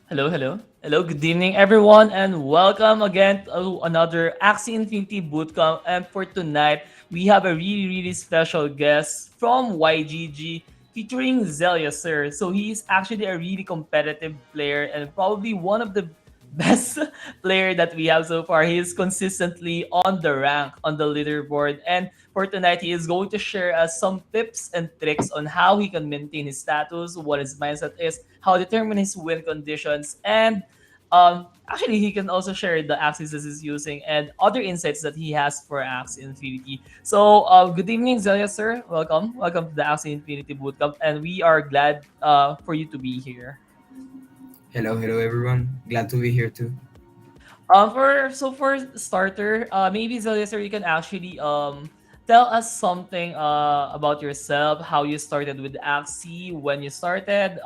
Hello, hello. Hello, good evening everyone and welcome again to another Axie Infinity Bootcamp. And for tonight, we have a really special guest from YGG featuring Zeliaser. So he's actually a really competitive player and probably one of the best player that we have so far. He is consistently on the rank on the leaderboard. And for tonight, he is going to share us some tips and tricks on how he can maintain his status, what his mindset is, how determine his win conditions, and actually he can also share the axes that he's using and other insights that he has for Axie Infinity. So good evening, Zelia sir. Welcome to the Axie Infinity Bootcamp, and we are glad for you to be here. Hello everyone. Glad to be here too. For starter, maybe Zeliaser, you can actually tell us something about yourself, how you started with Axie, when you started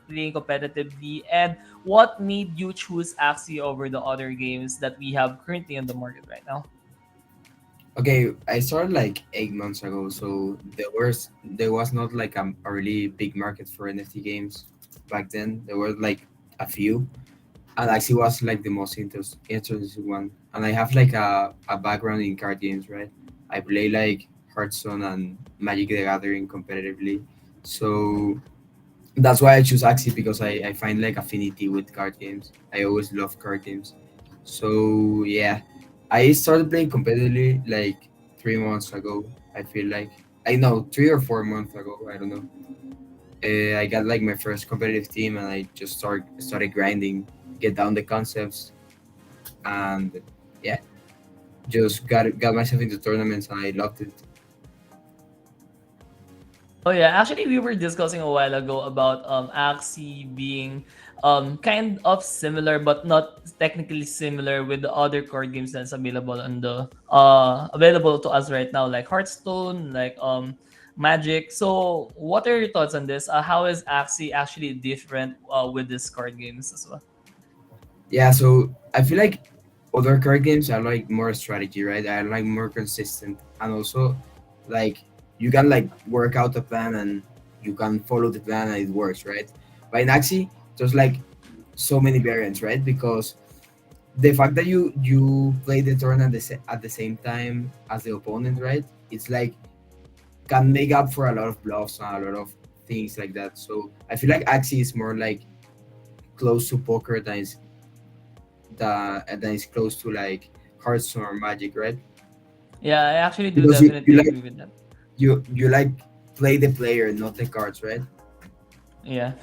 playing competitively, and what made you choose Axie over the other games that we have currently in the market right now. Okay, I started like 8 months ago, so there was not like a really big market for NFT games back then. There were like a few, and actually was like the most interesting one. And I have like a background in card games, right? I play like Hearthstone and Magic the Gathering competitively, so that's why I choose Axie because I find like affinity with card games. I always love card games. So yeah, I started playing competitively like 3 months ago. I feel like I know 3 or 4 months ago. I don't know. I got like my first competitive team, and I just started grinding, get down the concepts, and yeah, just got myself into tournaments, and I loved it. Oh yeah, actually we were discussing a while ago about Axie being kind of similar but not technically similar with the other card games that's available on the available to us right now, like Hearthstone, like Magic. So what are your thoughts on this? How is Axie actually different with these card games as well? Yeah, so I feel like other card games are like more strategy, right? I like more consistent, and also like you can like work out a plan and you can follow the plan and it works, right? But in Axie, there's like so many variants, right? Because the fact that you play the turn at the same time as the opponent, right? It's like can make up for a lot of bluffs and a lot of things like that. So I feel like Axie is more like close to poker than is close to like Hearthstone or Magic, right? Yeah, I actually do Because you definitely like agree with that. you like play the player, not the cards, right? Yeah,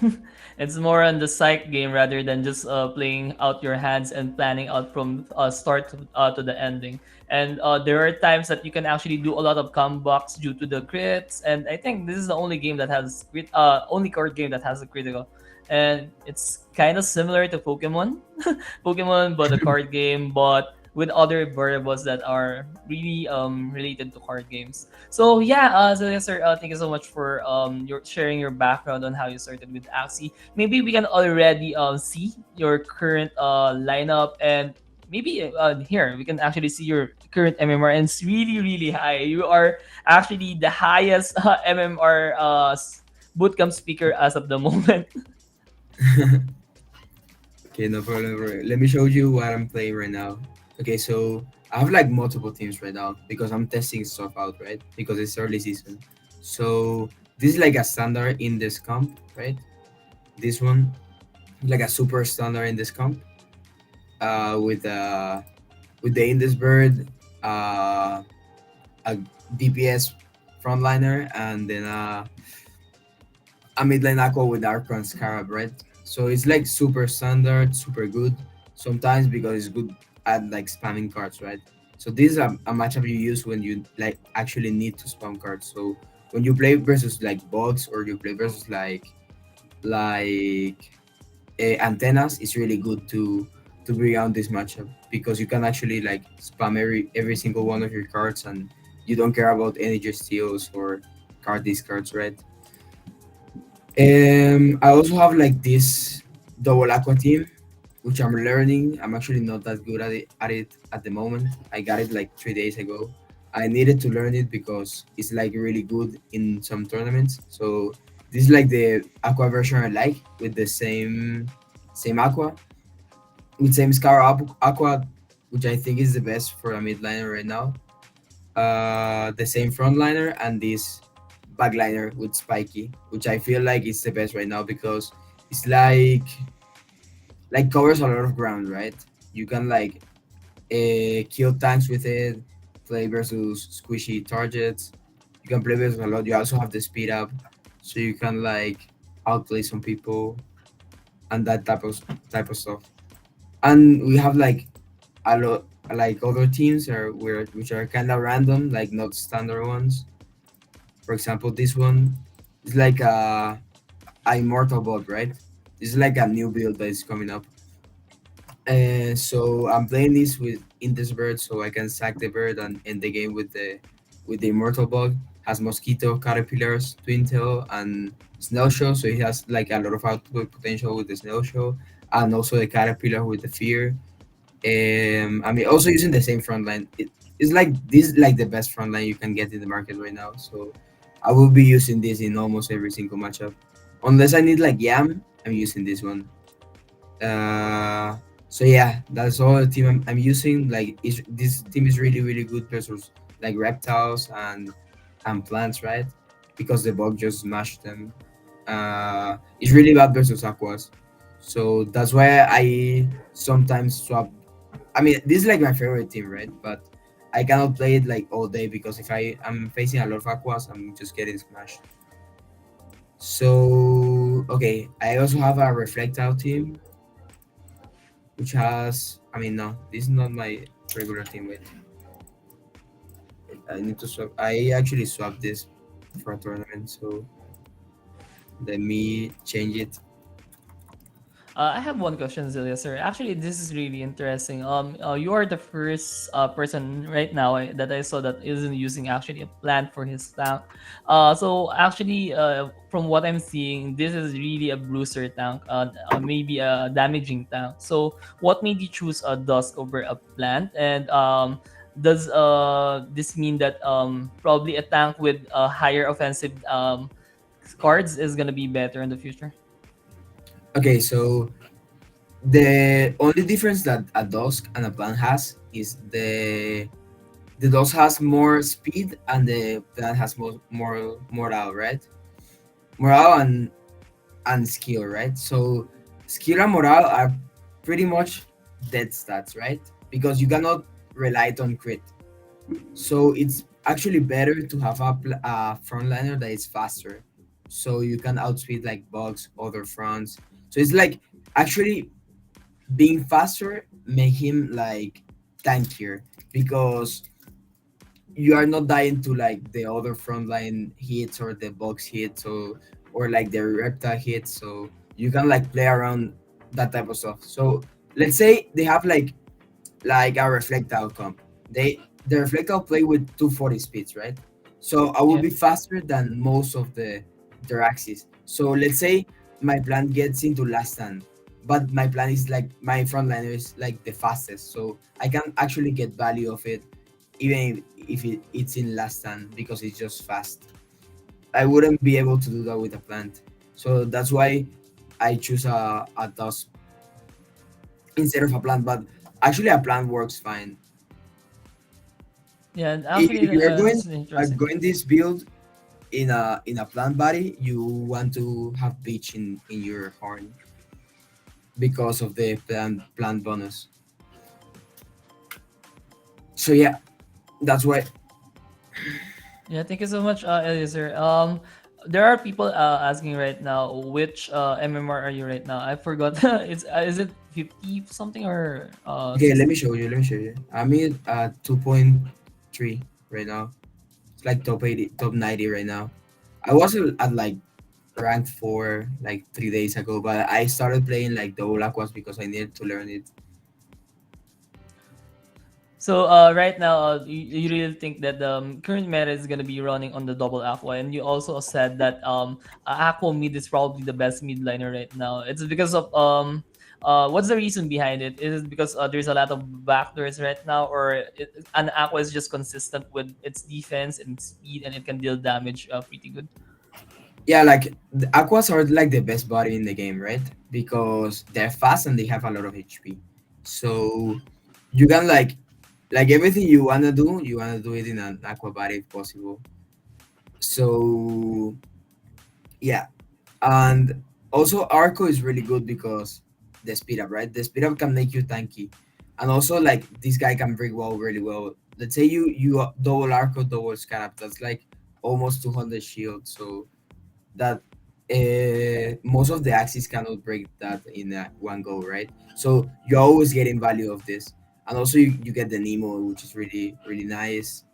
it's more on the psych game rather than just playing out your hands and planning out from start to the ending. And there are times that you can actually do a lot of comebacks due to the crits. And I think this is the only game that has only card game that has a critical. And it's kind of similar to Pokemon, Pokemon, but a card game, but with other variables that are really related to card games. So yeah, so yes, sir. Thank you so much for your sharing your background on how you started with Axie. Maybe we can already see your current lineup, and maybe here we can actually see your current MMR, and it's really high. You are actually the highest MMR bootcamp speaker as of the moment. Okay, no problem, bro. Let me show you what I'm playing right now. Okay, so I have like multiple teams right now because I'm testing stuff out, right? Because it's early season. So this is like a standard in this comp, right? This one like a super standard in this comp. With the Indus Bird, a DPS frontliner, and then a mid lane aqua with Arcron Scarab, right? So it's like super standard, super good. Sometimes because it's good at like spamming cards, right? So this is a matchup you use when you like actually need to spam cards. So when you play versus like bots or you play versus like antennas, it's really good to bring out this matchup because you can actually like spam every single one of your cards and you don't care about energy steals or card discards, right? I also have like this double aqua team, which I'm learning. I'm actually not that good at it at the moment. I got it like 3 days ago. I needed to learn it because it's like really good in some tournaments. So this is like the aqua version I like with the same same Aqua, with same Scar Aqua, which I think is the best for a mid liner right now. The same frontliner and this backliner with Spiky, which I feel like is the best right now because it's like covers a lot of ground, right? You can like kill tanks with it, play versus squishy targets. You can play versus a lot. You also have the speed up, so you can like outplay some people and that type of stuff. And we have like a lot like other teams are which are kind of random, like not standard ones. For example, this one is like a immortal bot, right? This is like a new build that is coming up. And so I'm playing this with in this bird so I can sack the bird and end the game with the immortal bug. Has mosquito, caterpillars, twin tail, and snail shell. So it has like a lot of output potential with the snail shell, and also the caterpillar with the fear. I mean, also using the same front line. It's like this is like the best front line you can get in the market right now. So I will be using this in almost every single matchup, unless I need like Yam. I'm using this one. Uh, so yeah, that's all the team I'm using. Like, this team is really really good versus like reptiles and plants, right? Because the bug just smashed them. It's really bad versus aquas. So that's why I sometimes swap. I mean, this is like my favorite team, right? But I cannot play it like all day because if I'm facing a lot of aquas, I'm just getting smashed. So okay, I also have a reflectile team which has. I mean, no, this is not my regular team. Wait, I need to swap. I actually swapped this for a tournament, so let me change it. I have one question, Zeliaser. Actually, this is really interesting. You are the first person right now that I saw that isn't using actually a plant for his tank. So actually, from what I'm seeing, this is really a bruiser tank, maybe a damaging tank. So, what made you choose a dusk over a plant? And does this mean that probably a tank with higher offensive cards is gonna be better in the future? Okay, so the only difference that a dusk and a plant has is the dusk has more speed and the plant has more morale, right? Morale and skill, right? So skill and morale are pretty much dead stats, right? Because you cannot rely on crit. So it's actually better to have a frontliner that is faster, so you can outspeed like bugs, other fronts. So it's like actually being faster make him like tankier because you are not dying to like the other frontline hits or the box hits or like the reptile hits. So you can like play around that type of stuff. So let's say they have like a reflect outcome. The reflector play with 240 speeds, right? So I will Yeah. be faster than most of their axes. So let's say my plan gets into last stand, but my plan is like my frontliner is like the fastest, so I can actually get value of it even if it's in last stand because it's just fast. I wouldn't be able to do that with a plant, so that's why I choose a dust instead of a plant. But actually, a plant works fine. Yeah, and If actually, you're this is interesting. going this build in a plant body, you want to have beach in your horn because of the plant bonus. So yeah, that's why. Yeah, thank you so much, Eliezer. There are people asking right now which MMR are you right now? I forgot. It's is it 50 something or Okay, 60? let me show you. I'm at 2.3 right now. It's like top 80, top 90 right now. I was at like rank 4 like 3 days ago, but I started playing like double aquas because I needed to learn it. So right now, you really think that the current meta is gonna be running on the double aqua, and you also said that aqua mid is probably the best mid liner right now. It's because of what's the reason behind it? Is it because there's a lot of backdoors right now, or an aqua is just consistent with its defense and its speed, and it can deal damage pretty good? Yeah, like the Aquas are like the best body in the game, right? Because they're fast and they have a lot of HP. So you can like everything you wanna do it in an aqua body if possible. So yeah, and also Arco is really good because the speed up, right? The speed up can make you tanky, and also like this guy can break wall really well. Let's say you double Arco, double Scarab. That's like almost 200 shield. So that most of the axes cannot break that in one go, right? So you're always getting value of this, and also you get the Nemo, which is really nice.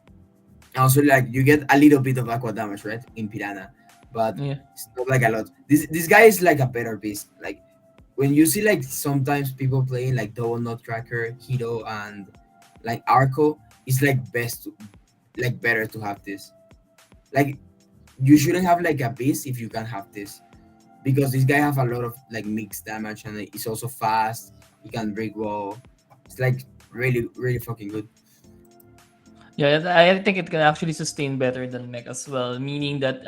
And also, like you get a little bit of aqua damage, right, in Piranha, but Yeah. it's not like a lot. This guy is like a better beast. Like when you see like sometimes people playing like double Nutcracker, Hito, and like Arco, it's like like better to have this. Like you shouldn't have like a beast if you can have this because this guy have a lot of like mixed damage and he's also fast. He can break wall. It's like really fucking good. Yeah, I think it can actually sustain better than mech as well, meaning that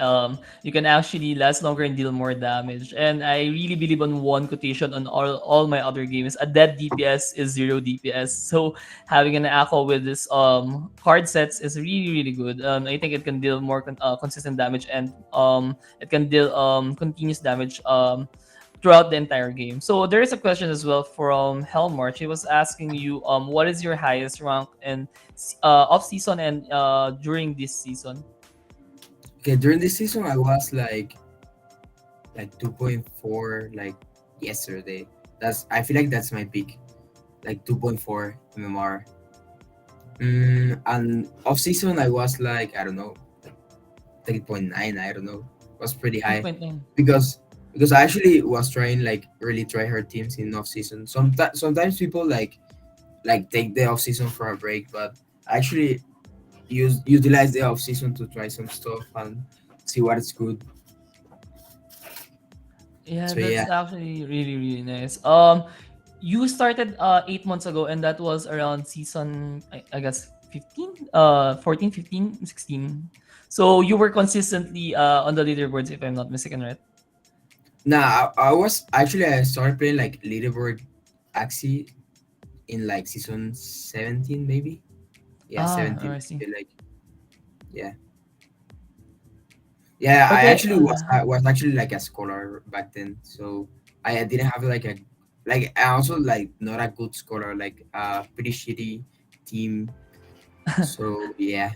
you can actually last longer and deal more damage. And I really believe on one quotation on all my other games, a dead DPS is zero DPS. So having an Echo with this card sets is really good. I think it can deal more consistent damage, and it can deal continuous damage throughout the entire game. So there is a question as well from Helmart. She was asking you, what is your highest rank in off season and during this season? Okay, during this season I was like 2.4 like yesterday. That's I feel like that's my peak. Like 2.4 MMR. And off season I was like I don't know, like 3.9. I don't know. It was pretty high 3.9. because I actually was trying like really try hard teams in off season. Sometimes people like take the off season for a break, but I actually utilize the off season to try some stuff and see what is good. Yeah, So yeah, that's actually really nice. You started 8 months ago, and that was around season I guess 15, 14, 15, 16. So you were consistently on the leaderboards, if I'm not mistaken, right? nah, I was actually I started playing like leaderboard Axie in like season 17 maybe. Yeah, Ah, 17. I see. Like yeah, yeah. Okay. I was actually like a scholar back then, so I didn't have like I also like not a good scholar, like a pretty shitty team. So yeah.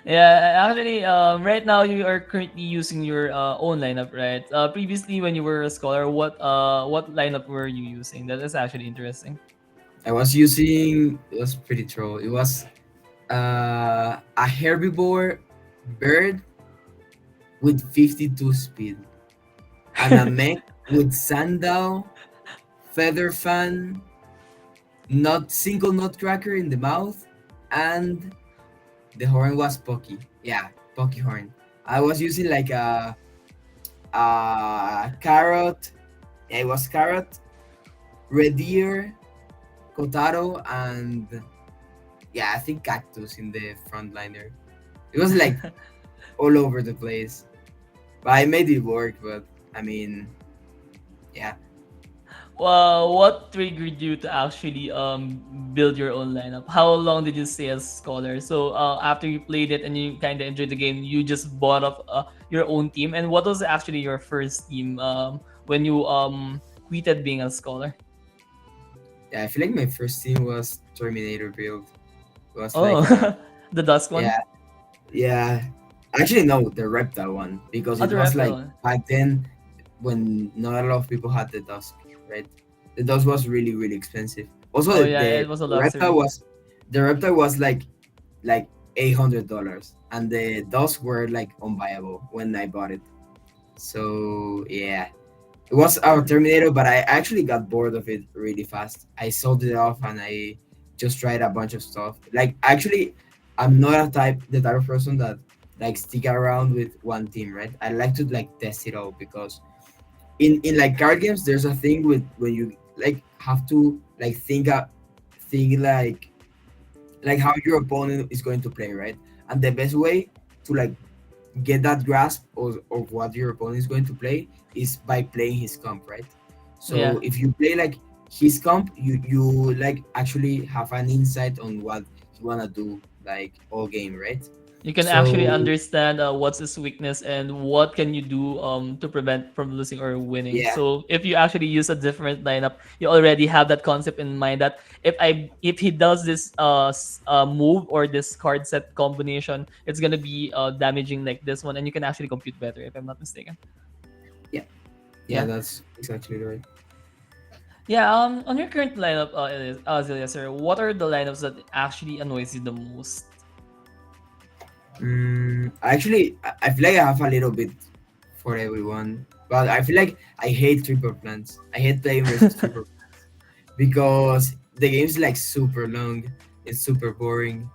Yeah, actually, right now you are currently using your own lineup, right? Previously, when you were a scholar, what lineup were you using? That is actually interesting. I was using it was pretty troll. It was a herbivore bird with 52 speed and a mech with sandal, feather fan, not single nutcracker in the mouth, and the horn was Pocky. Yeah, Pocky horn. I was using like a carrot. Yeah, it was carrot, red deer, Kotaro, and yeah, I think cactus in the frontliner. It was like all over the place. But I made it work, but I mean, yeah. Well, what triggered you to actually build your own lineup? How long did you stay as scholar? So after you played it and you kind of enjoyed the game, you just bought up your own team. And what was actually your first team when you quitted being a scholar? Yeah, I feel like my first team was Terminator build. It was Oh, like the Dusk one. yeah, yeah. Actually no, the Reptile one. Because it Other was reptile like one. back then when not a lot of people had the Dusk, right? The Dusk was really expensive. Also Oh yeah, it was a Reptile luxury. was like $800 and the Dusk were like unviable when I bought it. So yeah. It was our Terminator, but I actually got bored of it really fast. I sold it off and I just tried a bunch of stuff. Like actually, I'm not the type of person that like stick around with one team, right? I like to like test it all because in like card games, there's a thing with when you like have to like think like how your opponent is going to play, right? And the best way to like get that grasp of what your opponent is going to play is by playing his comp, right? Yeah. So if you play like his comp, you like actually have an insight on what he wanna do like all game, right? You can actually So understand what's his weakness and what can you do to prevent from losing or winning. yeah, So if you actually use a different lineup, you already have that concept in mind that if he does this move or this card set combination, it's gonna be damaging like this one, and you can actually compute better if I'm not mistaken. yeah, yeah, Yeah. that's exactly right. Yeah, on your current lineup, Zeliaser, what are the lineups that actually annoys you the most? Actually, I feel like I have a little bit for everyone, but I feel like I hate triple plants. I hate playing versus triple because the game's like super long, it's super boring,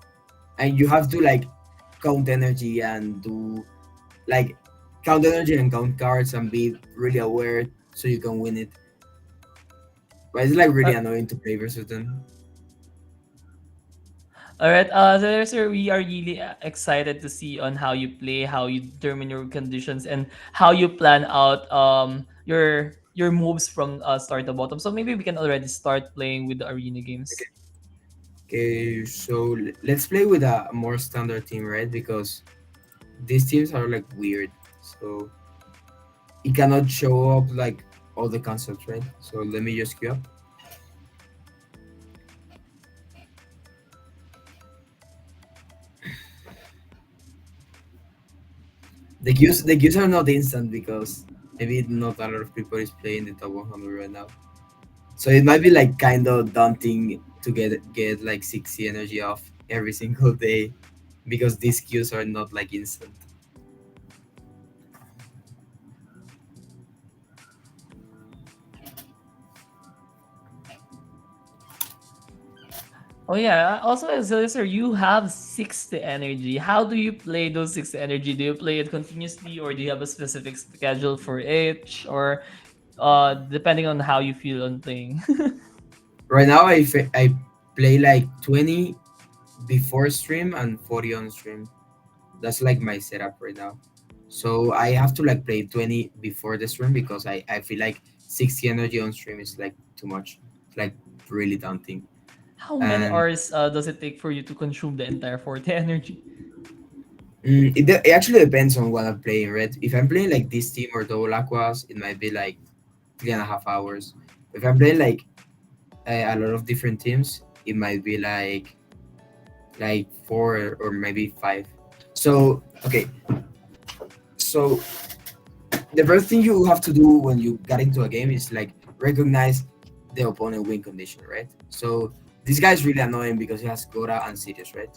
and you have to like count energy and do like count energy and count cards and be really aware so you can win it. But it's like really annoying to play versus them. All right, so sir, we are really excited to see on how you play, how you determine your conditions, and how you plan out your moves from start to bottom. So maybe we can already start playing with the arena games. Okay, so let's play with a more standard team, right? Because these teams are like weird, so it cannot show up like all the concepts, right? So let me just queue up. The queues are not instant because maybe not a lot of people is playing the top 100 right now. So it might be like kind of daunting to get like 60 energy off every single day because these queues are not like instant. Oh yeah, also as a listener, you have 60 energy. How do you play those 60 energy? Do you play it continuously, or do you have a specific schedule for each, or depending on how you feel on playing? Right now I play like 20 before stream and 40 on stream. That's like my setup right now. So I have to like play 20 before the stream because I feel like 60 energy on stream is like too much. It's like really daunting. How many And hours does it take for you to consume the entire 40 energy? it actually depends on what I'm playing, right? If I'm playing like this team or double aquas, it might be like 3.5 hours. If I'm playing like a lot of different teams, it might be like four or maybe five. So okay, so the first thing you have to do when you get into a game is like recognize the opponent win condition, right? So this guy is really annoying because he has Gora and Sirius, right?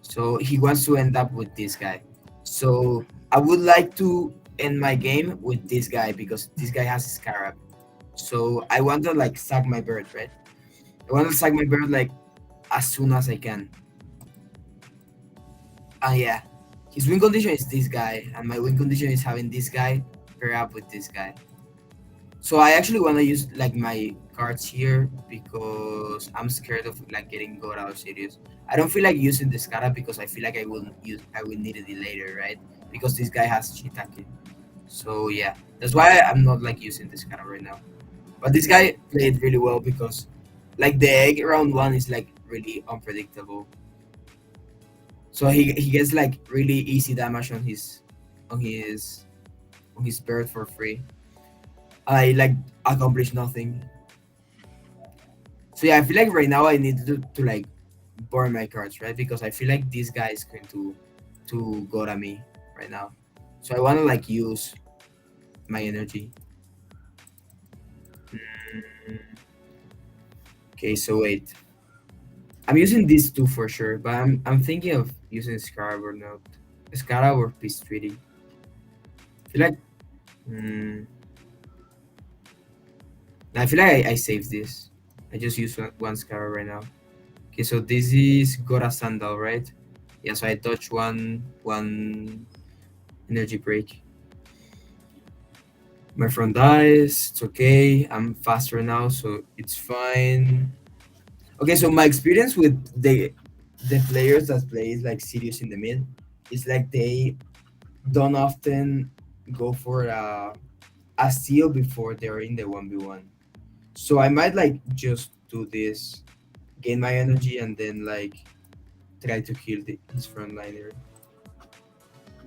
So he wants to end up with this guy. So I would like to end my game with this guy because this guy has Scarab. So I want to like sack my bird, right? I want to sack my bird like as soon as I can. And yeah, his win condition is this guy, and my win condition is having this guy pair up with this guy. So I actually want to use like my cards here because I'm scared of like getting got out serious. I don't feel like using this card because I feel like I will need it later, right? Because this guy has Shiitake. So yeah, that's why I'm not like using this card right now. But this guy played really well because like the egg round one is like really unpredictable. So he gets like really easy damage on his on his bird for free. I like accomplish nothing. So yeah, I feel like right now I need to like burn my cards, right? Because I feel like this guy is going to go at me right now. So I wanna like use my energy. Mm, Okay, so wait. I'm using these two for sure, but I'm thinking of using Scarab or not. Scarab or Peace Treaty. I feel like mm, I feel like I saved this. I just use one Scarab right now. Okay, so this is Gora Sandal, right? Yeah, so I touch one energy break. My front dies. It's okay. I'm faster now, so it's fine. Okay, so my experience with the players that plays like Sirius in the mid is like don't often go for a steal before they're in the 1v1. So I might like just do this, gain my energy, and then like try to kill his frontliner.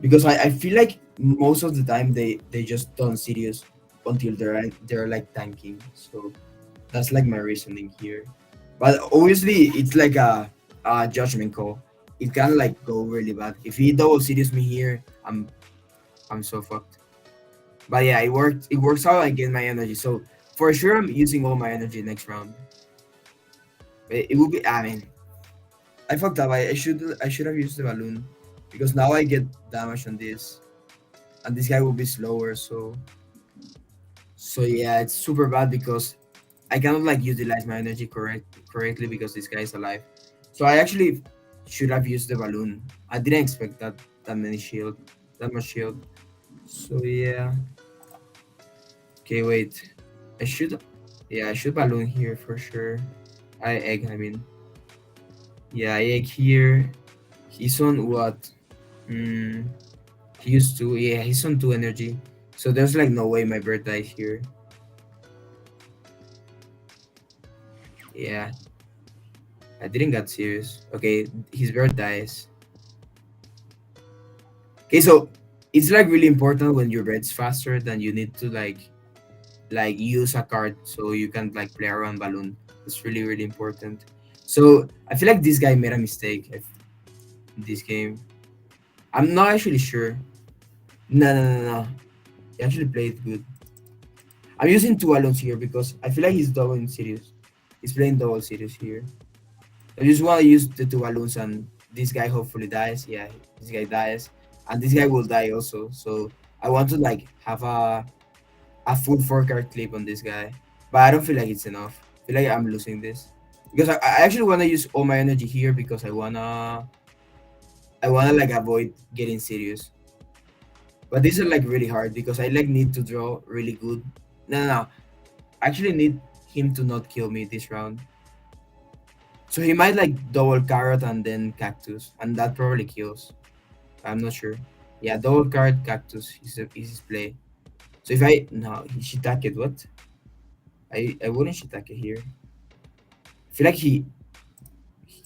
Because I feel like most of the time they just don't serious until they're like tanking. So that's like my reasoning here. But obviously it's like a judgment call. It can like go really bad. If he double serious me here, I'm so fucked. But yeah, it worked. It works out. I get my energy. So for sure, I'm using all my energy next round. It will be. I mean, I fucked up. I should have used the balloon because now I get damage on this, and this guy will be slower. So yeah, it's super bad because I cannot like utilize my energy correctly because this guy is alive. So I actually should have used the balloon. I didn't expect that many shield, that much shield. So yeah. Okay, wait. I should, yeah, I should balloon here for sure. I egg. I mean, yeah, I egg here. He's on what? Hmm. He used to. Yeah, he's on 2 energy. So there's like no way my bird dies here. Yeah, I didn't get serious. Okay, his bird dies. Okay, so it's like really important when your bird's faster than you need to like use a card so you can like play around balloon. It's really important. So I feel like this guy made a mistake in this game. I'm not actually sure. No. He actually played good. I'm using two balloons here because I feel like he's double serious. He's playing double serious here. I just want to use the two balloons and this guy hopefully dies. Yeah, this guy dies. And this guy will die also. So I want to like have a full 4 card clip on this guy. But I don't feel like it's enough. I feel like I'm losing this. Because I actually wanna use all my energy here because I wanna like avoid getting serious. But these are like really hard because I like need to draw really good. No. I actually need him to not kill me this round. So he might like double carrot and then cactus, and that probably kills. I'm not sure. Yeah, double carrot cactus is his play. So if I no, he shiitake what? I wouldn't shiitake here. I feel like he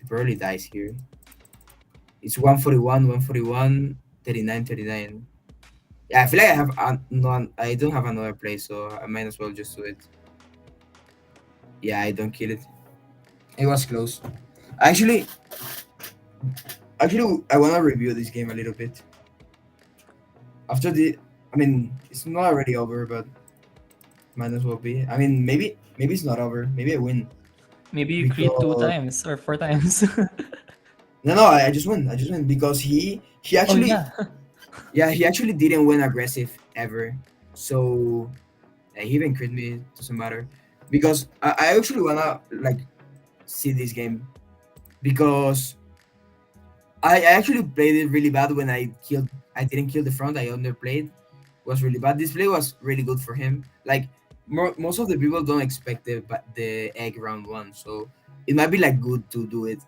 probably dies here. It's 141, 141, 39, 39. Yeah, I feel like I have no, I don't have another play, so I might as well just do it. Yeah, I don't kill it. It was close. Actually, I wanna review this game a little bit. After I mean, it's not already over, but might as well be. I mean, maybe it's not over. Maybe I win Maybe you crit two because times or four times. no, I just win. I just win because he Oh actually, yeah. yeah, he actually didn't win aggressive ever. So he even crit me. Doesn't matter because I actually wanna like see this game because I actually played it really bad when I didn't kill the front. I underplayed. Was really bad. This play was really good for him. Like most of the people don't expect the egg round one, so it might be like good to do it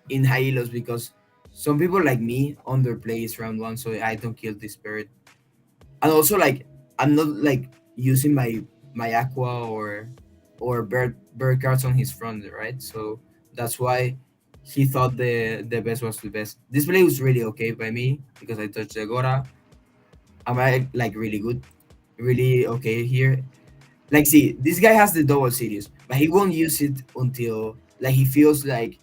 in high elos because some people like me underplays round one, so I don't kill this bird. And also like I'm not like using my aqua or bird cards on his front, right? So that's why he thought the best was the best. This play was really okay by me because I touched the Gora. Am I like really good? Really okay here? Like see, this guy has the double series, but he won't use it until like he feels like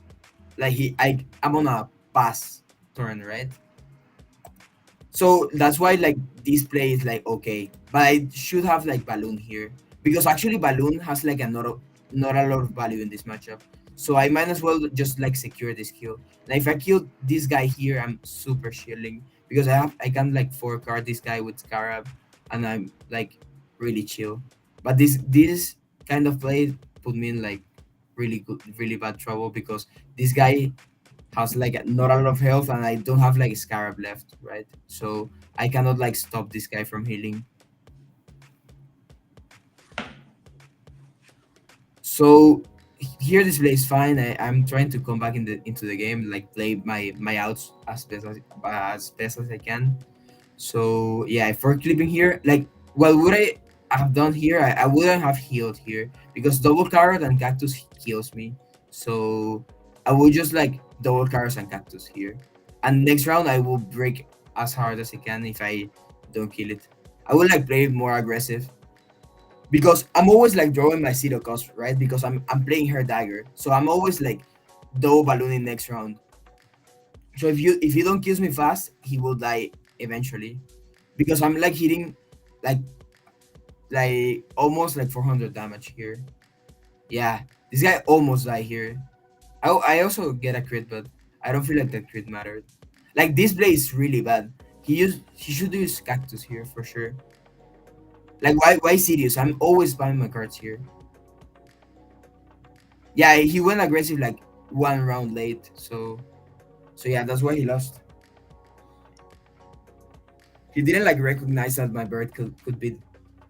I'm on a pass turn, right? So that's why like this play is like okay, but I should have like balloon here because actually balloon has like not a lot of value in this matchup. So I might as well just like secure this kill. Like if I kill this guy here, I'm super shielding because I can like 4 card this guy with Scarab, and I'm like really chill. But this kind of play put me in like really bad trouble because this guy has like not a lot of health and I don't have like scarab left, right? So I cannot like stop this guy from healing. So here this play is fine. I'm trying to come back into the game, like play my outs as best as I can. So yeah, for clipping here, like what would I have done here? I wouldn't have healed here because double carrot and cactus kills me. So I would just like double carrots and cactus here. And next round I will break as hard as I can if I don't kill it. I will like play more aggressive because I'm always like drawing my zero cost, right? Because I'm playing her dagger. So I'm always like double ballooning next round. So if you don't kill me fast, he will die eventually because I'm like hitting like almost like 400 damage here. Yeah, this guy almost died here. I also get a crit, but I don't feel like that crit mattered. Like this play is really bad. He should use cactus here for sure. Like why serious? I'm always buying my cards here. Yeah, he went aggressive like one round late, so yeah, that's why he lost. He didn't like recognize that my bird could be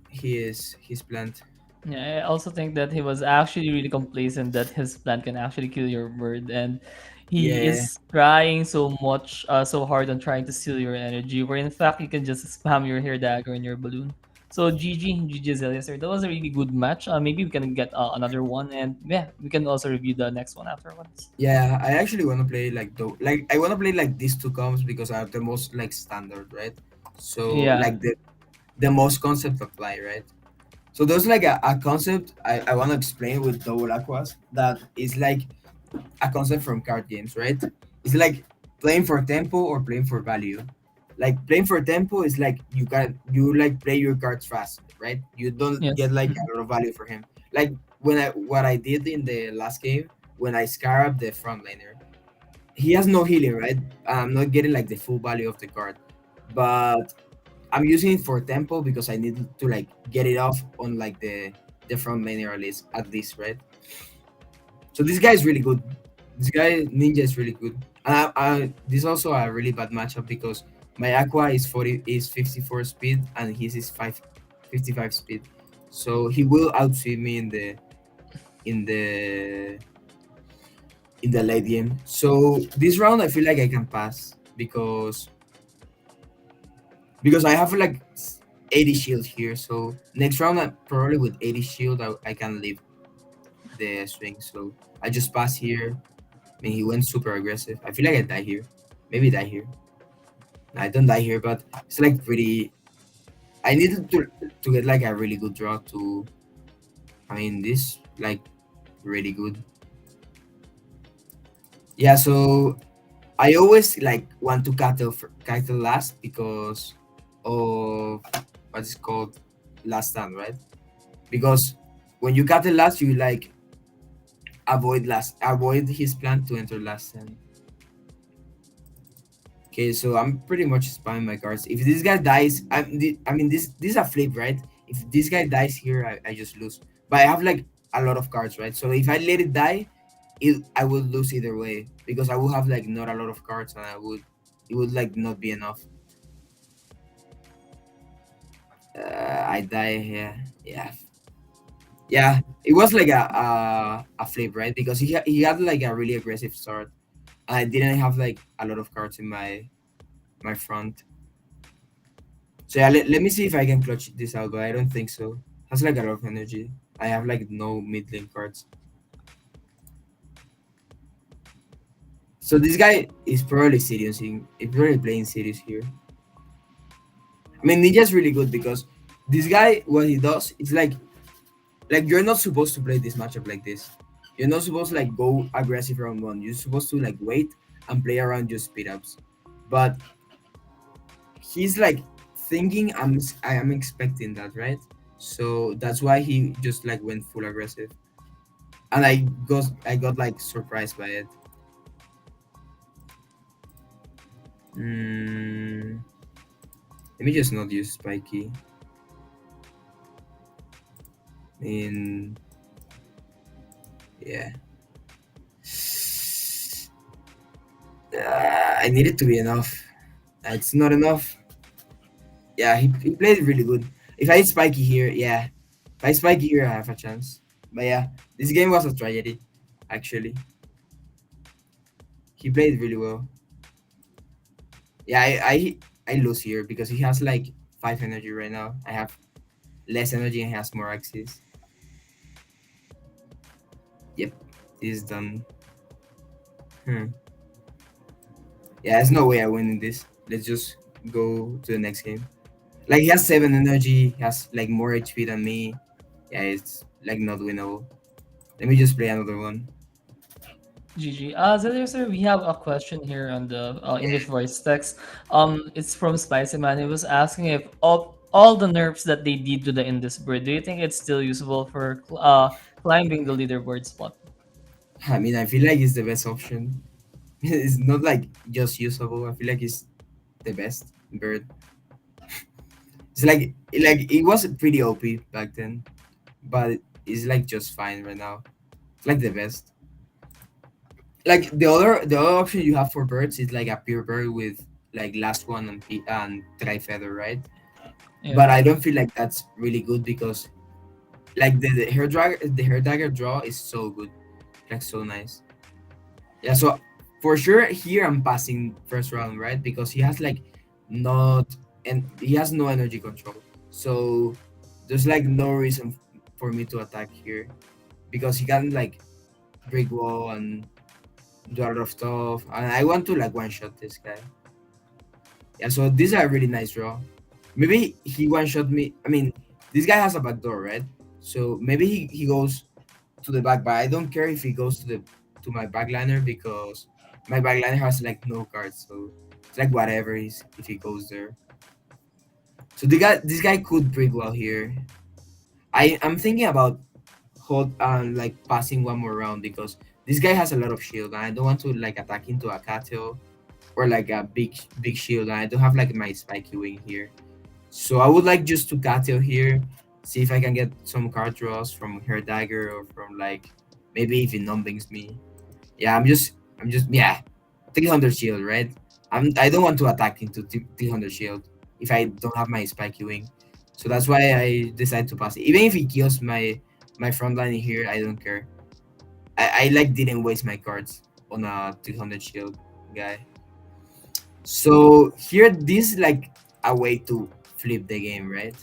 his plant. Yeah, I also think that he was actually really complacent that his plant can actually kill your bird, and he Yeah, is trying so much, so hard on trying to steal your energy. Where in fact you can just spam your hair dagger and your balloon. So GG Zeliaser, that was a really good match. Maybe we can get another one, and yeah, we can also review the next one afterwards. yeah. I actually want to play like I want to play like these two comps because are the most like standard, right? So Yeah. like the most concept apply, right? So there's like a concept I want to explain with double aquas that is like a concept from card games, right? It's like playing for tempo or playing for value. Like playing for tempo is like you like play your cards fast, right? You don't get Yes. like a lot of value for him. Like when I what I did in the last game when I scarab the front laner, he has no healing, right? I'm not getting like the full value of the card, but I'm using it for tempo because I need to like get it off on like the front laner at least, right? So this guy is really good. This guy Ninja is really good. This is also a really bad matchup because my Aqua is 54 speed and his is 55 speed. So he will outspeed me in the in the late game. So this round I feel like I can pass because I have like 80 shield here. So next round I probably with 80 shield I can leave the swing. So I just pass here. I mean, he went super aggressive. I feel like I die here. Maybe die here. No, I don't die here, but it's like pretty. I needed to get like a really good draw to. I mean, this like really good. Yeah, so I always like want to cattle last because of what's it called last stand, right? Because when you cattle last, you like avoid his plan to enter last stand. Okay, so I'm pretty much spamming my cards. If this guy dies, I mean this is a flip, right? If this guy dies here, I just lose. But I have like a lot of cards, right? So if I let it die, I would lose either way because I would have like not a lot of cards and it would like not be enough. I die here. Yeah, yeah. It was like a flip, right? Because he had like a really aggressive start. I didn't have like a lot of cards in my front. So yeah, let me see if I can clutch this out, but I don't think so. Has like a lot of energy. I have like no mid lane cards. So this guy is probably serious. He's probably playing serious here. I mean, Ninja's really good because this guy, what he does, it's like you're not supposed to play this matchup like this. You're not supposed to like go aggressive round one. You're supposed to like wait and play around your speed ups. But he's like thinking I am expecting that, right? So that's why he just like went full aggressive, and I got like surprised by it. Mm, let me just not use spiky. In yeah, I need it to be enough. It's not enough. Yeah, he played really good. If I hit spiky here, yeah, if I spiky here, I have a chance. But yeah, this game was a tragedy. Actually, he played really well. Yeah, I lose here because he has like 5 energy right now. I have less energy and he has more axes. Yep, this is done. Hmm. Yeah, there's no way I win in this. Let's just go to the next game. Like he has 7 energy, he has like more HP than me. Yeah, it's like not winnable. Let me just play another one. GG. Zeliaser, we have a question here on the Yeah. English voice text. It's from Spicy Man. He was asking if all the nerfs that they did to the Indus bird, do you think it's still usable for climbing the leaderboard spot? I mean, I feel like it's the best option. It's not like just usable. I feel like it's the best bird. It's like it was pretty OP back then, but it's like just fine right now. It's like the best. Like the other option you have for birds is like a pure bird with like last one and tri feather, right? Yeah. But I don't feel like that's really good because like the hair dagger draw is so good, like so nice. Yeah, so for sure here I'm passing first round, right? Because he has like not and he has no energy control. So there's like no reason for me to attack here because he can like break wall and do a lot of stuff. And I want to like one shot this guy. Yeah, so these are really nice draw. Maybe he one shot me. I mean, this guy has a back door, right? So maybe he goes to the back, but I don't care if he goes to my backliner because my backliner has like no cards, so it's like whatever he's if he goes there. So this guy could break well here. I'm thinking about hold like passing one more round because this guy has a lot of shield and I don't want to like attack into a cattle or like a big shield and I don't have like my spiky wing here. So I would like just to cattle here, see if I can get some card draws from her dagger or from like maybe if it numbings me. Yeah, I'm just yeah, 300 shield, right? I don't want to attack into 300 shield if I don't have my spiky wing. So that's why I decide to pass it. Even if he kills my front line here, I don't care. I like didn't waste my cards on a 300 shield guy. So here this is like a way to flip the game, right?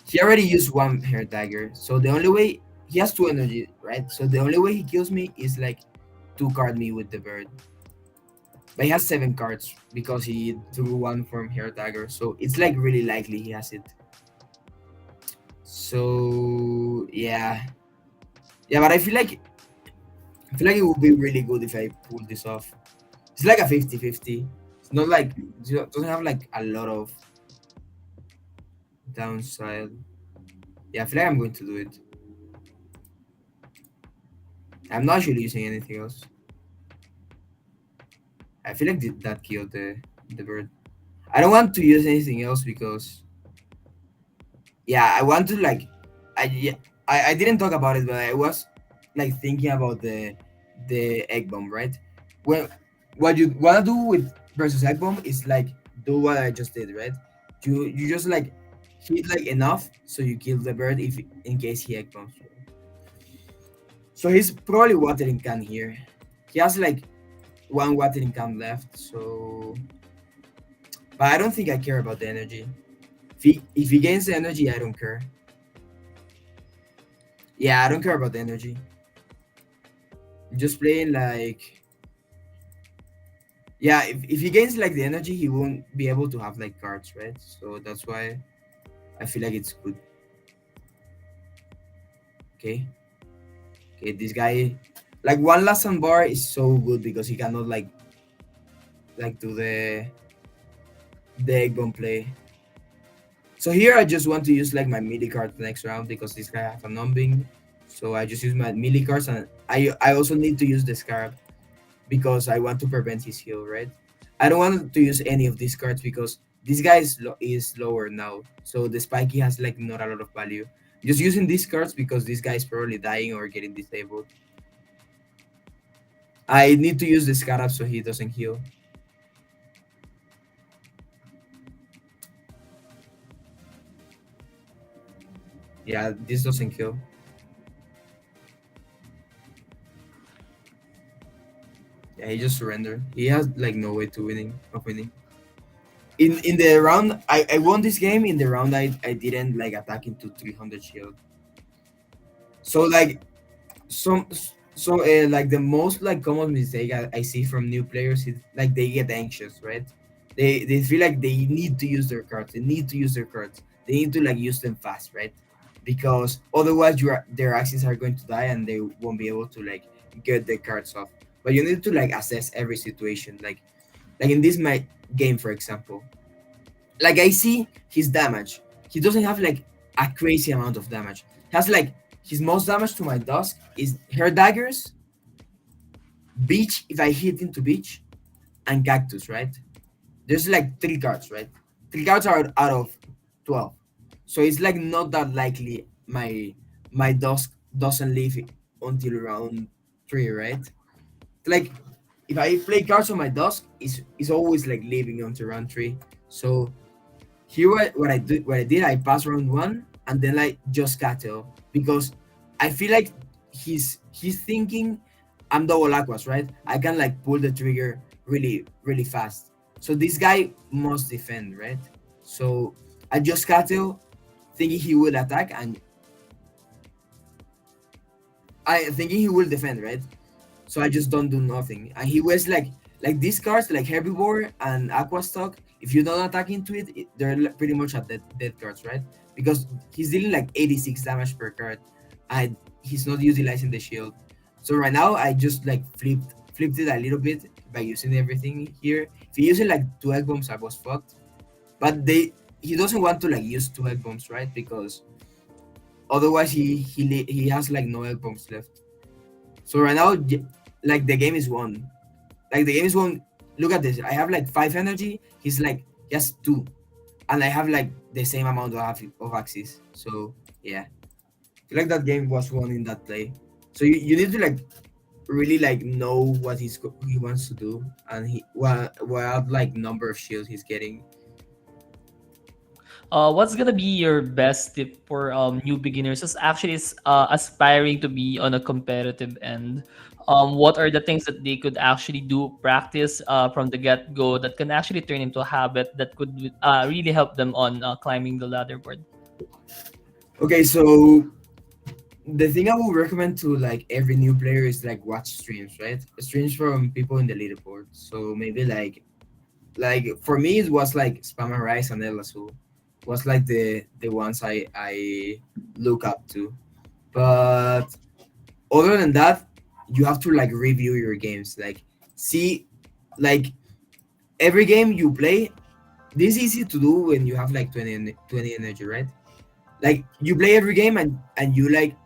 He already used one hair dagger, so the only way he has 2 energy, right? So the only way he kills me is like two card me with the bird. But he has 7 cards because he drew one from hair dagger, so it's like really likely he has it. So yeah, but I feel like it would be really good if I pull this off. It's like a 50-50. It's not like it doesn't have like a lot of downside. Yeah, I feel like I'm going to do it. I'm not actually using anything else. I feel like that killed the bird. I don't want to use anything else because yeah, I want to like yeah, I didn't talk about it, but I was like thinking about the egg bomb, right? When what you wanna do with versus egg bomb is like do what I just did, right? You just like hit like enough so you kill the bird if in case he egg bombs. So he's probably watering can here. He has like one watering can left, so but I don't think I care about the energy. If he gains the energy, I don't care. Yeah, I don't care about the energy. I'm just playing like yeah. If he gains like the energy, he won't be able to have like cards, right? So that's why I feel like it's good. Okay, okay. This guy, like one last on bar is so good because he cannot like do the egg bomb play. So here I just want to use like my melee cards next round because this guy have a numbing. So I just use my melee cards and I also need to use the scarab because I want to prevent his heal, right? I don't want to use any of these cards because this guy is lower now. So the spiky has like not a lot of value. Just using these cards because this guy is probably dying or getting disabled. I need to use the scarab so he doesn't heal. Yeah, this doesn't kill. Yeah, he just surrendered. He has like no way to winning of winning. in the round I won this game. In the round I didn't like attack into 300 shield. So like some like the most like common mistake I see from new players is like they get anxious, right? They feel like they need to use their cards. They need to use their cards. They need to like use them fast, right? Because otherwise their axes are going to die and they won't be able to like get the cards off. But you need to like assess every situation. Like in this my game, for example, like I see his damage. He doesn't have like a crazy amount of damage. He has like his most damage to my dusk is her daggers, beach if I hit into beach, and cactus, right? There's like three cards, right? Three cards are out of 12. So it's like not that likely my dusk doesn't leave until round three, right? Like if I play cards on my dusk, it's always like leaving until round three. So here what I did, I passed round one and then like just cattle because I feel like he's thinking I'm double aquas, right? I can like pull the trigger really fast. So this guy must defend, right? So I just cattle thinking he will attack and I thinking he will defend, right? So I just don't do nothing. And he was like these cards like Herbivore and Aqua Stock. If you don't attack into it, they're pretty much at dead cards, right? Because he's dealing like 86 damage per card, and he's not utilizing the shield. So right now I just like flipped it a little bit by using everything here. If he used like two egg bombs, I was fucked. But he doesn't want to like use two egg bombs, right? Because otherwise he has like no egg bombs left. So right now, like the game is won. Like the game is won. Look at this. I have like 5 energy. He's like he has 2, and I have like the same amount of axes. So yeah, I feel like that game was won in that play. So you need to like really like know what he wants to do and what like number of shields he's getting. What's gonna be your best tip for new beginners who's actually aspiring to be on a competitive end? What are the things that they could actually do, practice from the get go that can actually turn into a habit that could really help them on climbing the leaderboard? Okay, so the thing I would recommend to like every new player is like watch streams, right? Streams from people in the leaderboard. So maybe like for me it was like Spam and Rice and El Azul was like the ones I look up to. But other than that, you have to like review your games, like see like every game you play. This is easy to do when you have like 20 energy, right? Like you play every game and you like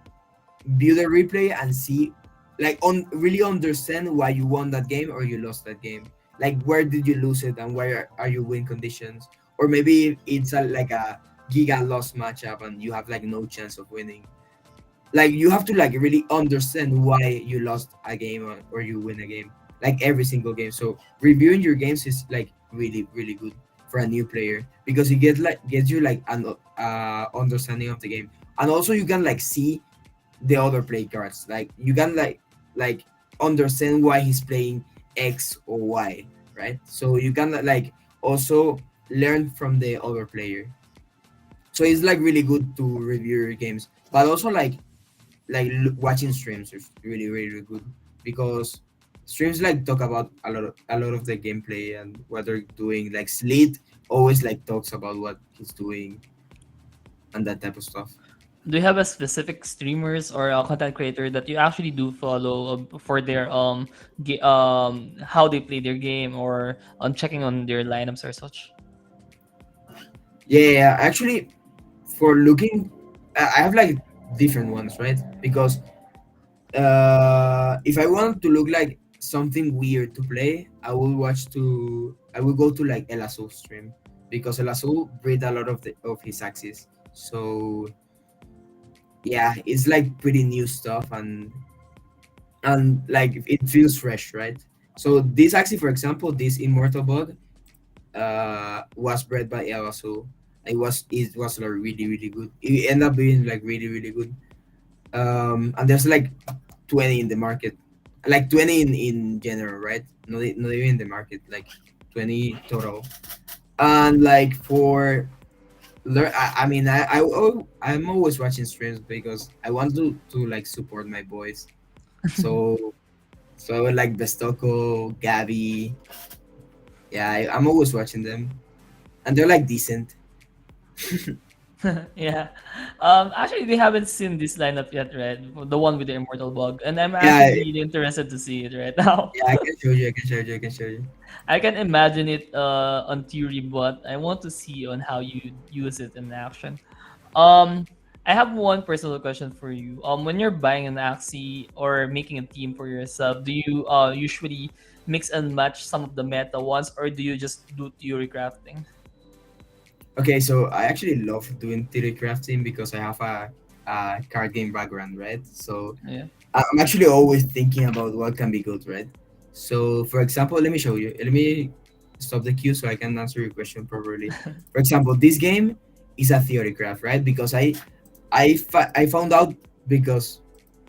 view the replay and see like on really understand why you won that game or you lost that game, like where did you lose it and where are your win conditions, or maybe it's like a giga loss matchup and you have like no chance of winning. Like you have to like really understand why you lost a game or you win a game, like every single game. So reviewing your games is like really good for a new player because it gets you like an understanding of the game, and also you can like see the other play cards. Like you can like understand why he's playing X or Y, right? So you can like also learn from the other player. So it's like really good to review your games, but also watching streams is really good because streams like talk about a lot of the gameplay and what they're doing. Like Sleet always like talks about what he's doing and that type of stuff. Do you have a specific streamers or a content creator that you actually do follow for their how they play their game or on checking on their lineups or such? Yeah, actually, for looking, I have like different ones, right? Because if I want to look like something weird to play, I will go to like El Azul stream because El Azul breed a lot of his axes. So yeah, it's like pretty new stuff and like it feels fresh, right? So this axie, for example, this immortal bug, was bred by El Azul. It was like really good. It ended up being like really good. And there's like 20 in the market, like 20 in general, right? Not even in the market, like 20 total. And like for learn, I mean, I'm always watching streams because I want to like support my boys. So so like Bestoko, Gabby, yeah, I'm always watching them, and they're like decent. Yeah. Actually, we haven't seen this lineup yet, right? The one with the immortal bug, and I'm Yeah, actually really interested to see it right now. yeah, I can show you. I can show you. I can show you. I can imagine it on theory, but I want to see on how you use it in action. Um, I have one personal question for you. When you're buying an Axie or making a team for yourself, do you usually mix and match some of the meta ones, or do you just do theory crafting? Okay, so I actually love doing theory crafting because I have a card game background, right? So Yeah. I'm actually always thinking about what can be good, right? So, for example, let me show you. Let me stop the queue so I can answer your question properly. For example, this game is a theory craft, right? Because I found out because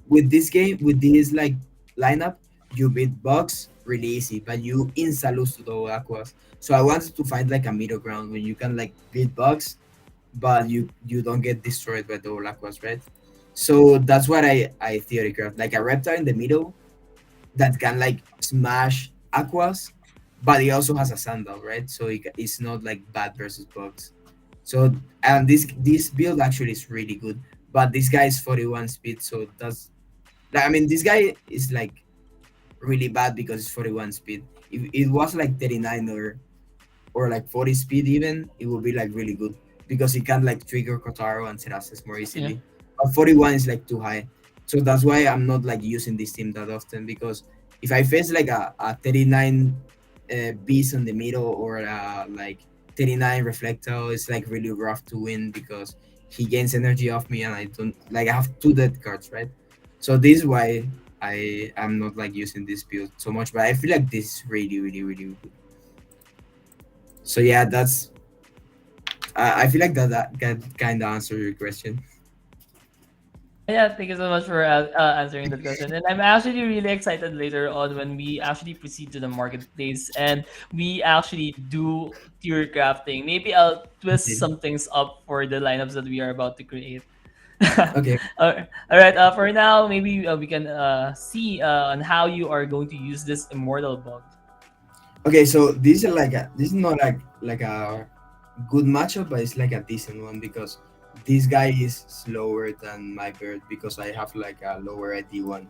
with this game, with this like lineup, you beat bugs really easy, but you insta lose to the aquas. So I wanted to find like a middle ground when you can like beat bugs, but you don't get destroyed by the aquas, right? So that's what I theory craft, like a reptile in the middle that can like smash aquas, but it also has a sandal, right? So it's not like bad versus bugs. So and this build actually is really good, but this guy is 41 speed, so that's like, I mean, this guy is like really bad because it's 41 speed. If it was like 39 or like 40 speed even, it would be like really good because it can like trigger Kotaro and Terraces more Yeah. easily. But 41 is like too high. So that's why I'm not like using this team that often because if I face like a 39 beast in the middle or like 39 reflectile, it's like really rough to win because he gains energy off me and I don't like I have two dead cards, right? So this is why I am not like using this build so much, but I feel like this is really, really, really good. So yeah, that's I feel like that kind of answer your question. Yeah, thank you so much for answering that question. And I'm actually really excited later on when we actually proceed to the marketplace and we actually do tier crafting. Maybe I'll twist Okay. some things up for the lineups that we are about to create. Okay. All right. For now, maybe we can see on how you are going to use this immortal bug. Okay. So this is not like a good matchup, but it's like a decent one because this guy is slower than my bird because I have like a lower ID one.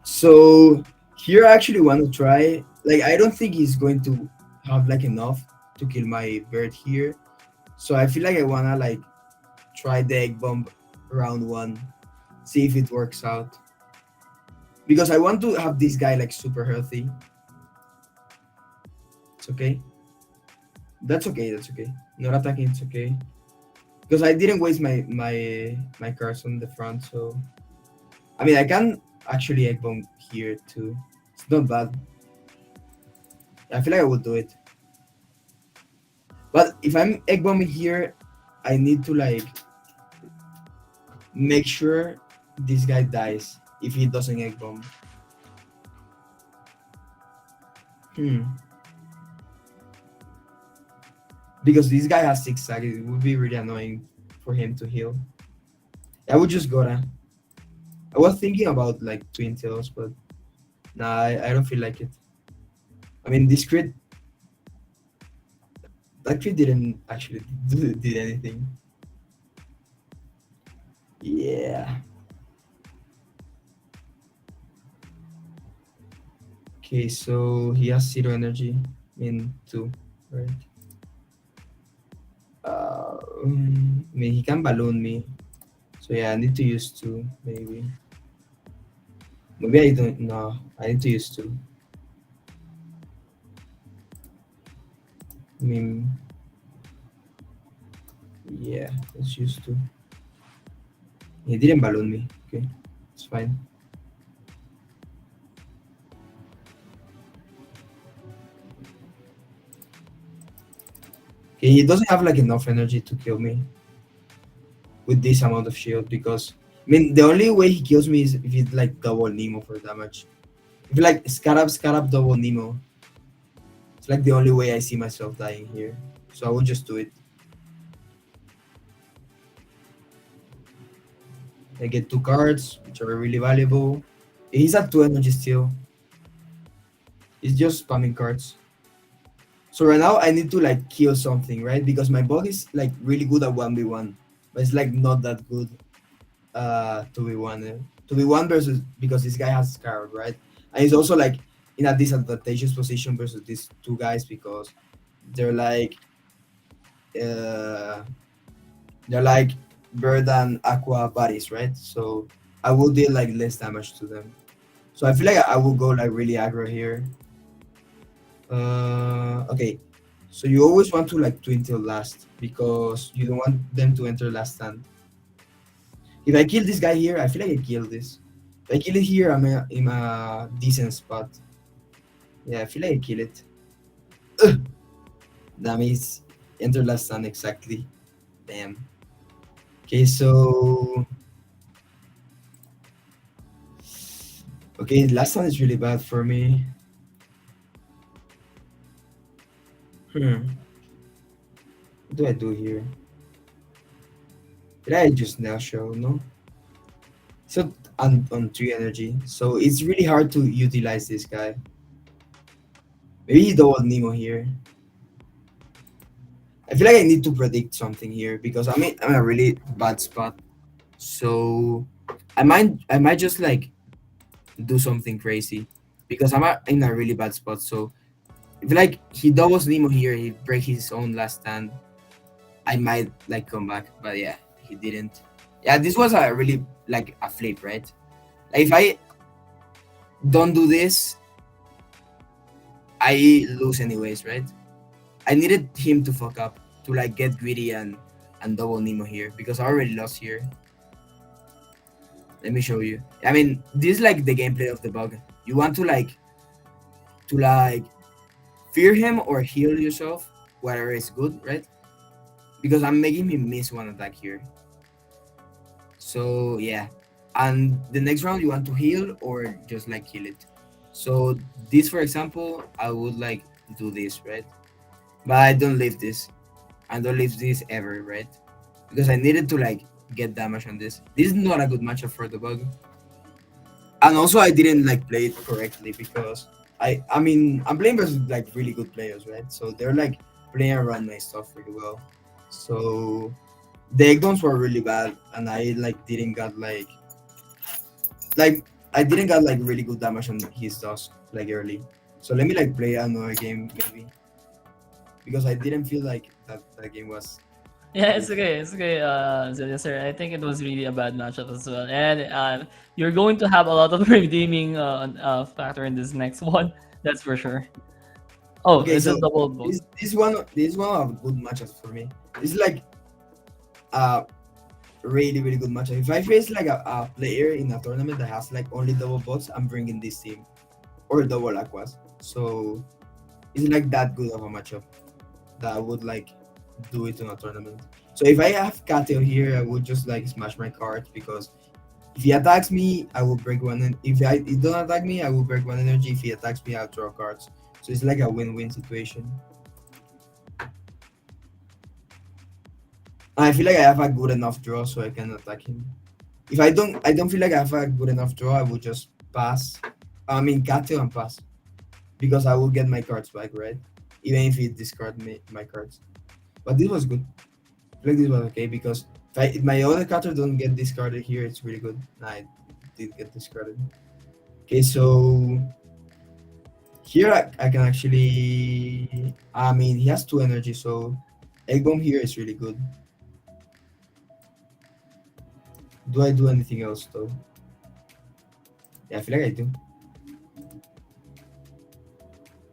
So here I actually want to try. Like I don't think he's going to have like enough to kill my bird here. So I feel like I wanna like try the egg bomb round one, see if it works out. Because I want to have this guy like super healthy. It's okay. That's okay. That's okay. Not attacking. It's okay. Because I didn't waste my cards on the front. So I mean I can actually egg bomb here too. It's not bad. I feel like I would do it. But if I'm egg bombing here, I need to like make sure this guy dies if he doesn't egg bomb. Hmm. Because this guy has 6 seconds, it would be really annoying for him to heal. I would just gotta. I was thinking about like twin tails, but nah, I don't feel like it. I mean, this crit, that crit didn't actually did anything. Yeah. Okay, so he has zero energy. I mean, two, right? I mean, he can balloon me. So yeah, I need to use two, maybe. Maybe I don't know. I need to use two. I mean, yeah, let's use two. He didn't balloon me. Okay, it's fine. Okay, he doesn't have like enough energy to kill me with this amount of shield because I mean the only way he kills me is if it's like double Nemo for damage. If like Scarab double Nemo. It's like the only way I see myself dying here. So I will just do it. I get two cards, which are really valuable. He's at two energy still. He's just spamming cards. So right now I need to like kill something, right? Because my bot is like really good at 1v1, but it's like not that good 2v1. 2v1 versus because this guy has Scarab, right? And he's also like in a disadvantageous position versus these two guys because they're like uh they're like bird and aqua bodies, right? So I will deal like less damage to them. So I feel like I will go like really aggro here. Okay. So you always want to like twin till last because you don't want them to enter last stand. If I kill this guy here, I feel like I kill this. If I kill it here, in a decent spot. Yeah, I feel like I kill it. Ugh, that means enter last stand exactly. Damn. Okay, so okay, last stand is really bad for me. What do I do here? Did I just now show? No. So on three energy, so it's really hard to utilize this guy. Maybe he double Nemo here. I feel like I need to predict something here because I'm in a really bad spot. So I might just like do something crazy because in a really bad spot. So if like he doubles Nemo here, he break his own last stand. I might like come back, but yeah, he didn't. Yeah, this was a really like a flip, right? Like if I don't do this, I lose anyways, right? I needed him to fuck up to like get greedy and double Nemo here because I already lost here. Let me show you. I mean, this is like the gameplay of the bug. You want to like fear him or heal yourself, whatever is good, right? Because I'm making him miss one attack here. So yeah. And the next round you want to heal or just like kill it. So this for example, I would like do this, right? But I don't leave this. I don't leave this ever, right? Because I needed to like get damage on this. This is not a good matchup for the bug. And also I didn't like play it correctly because I mean I'm playing versus like really good players, right? So they're like playing around my stuff really well. So the egg dons were really bad and I like didn't got like I didn't got like really good damage on his dust like early. So let me like play another game maybe because I didn't feel like that game was Yeah, it's good. okay. It's okay, Zeliaser. I think it was really a bad matchup as well. And you're going to have a lot of redeeming factor in this next one. That's for sure. Oh, Okay, it's a so double book. this one of good matchups for me. It's like a really good matchup. If I face like a player in a tournament that has like only double bots, I'm bringing this team or double aquas. So it's like that good of a matchup that I would like do it in a tournament. So if I have Kateo here, I would just like smash my card because if he attacks me, I will break one. And if he don't attack me, I will break one energy. If he attacks me, I'll draw cards. So it's like a win-win situation. And I feel like I have a good enough draw so I can attack him. If I don't feel like I have a good enough draw, I would just pass. I mean, Kateo and pass because I will get my cards back, right? Even if he discard me my cards. But this was good. I feel like this was okay because if my other cards don't get discarded here, it's really good. Nah, I did get discarded. Okay, so here I can actually. I mean, he has two energy, so egg bomb here is really good. Do I do anything else though? Yeah, I feel like I do.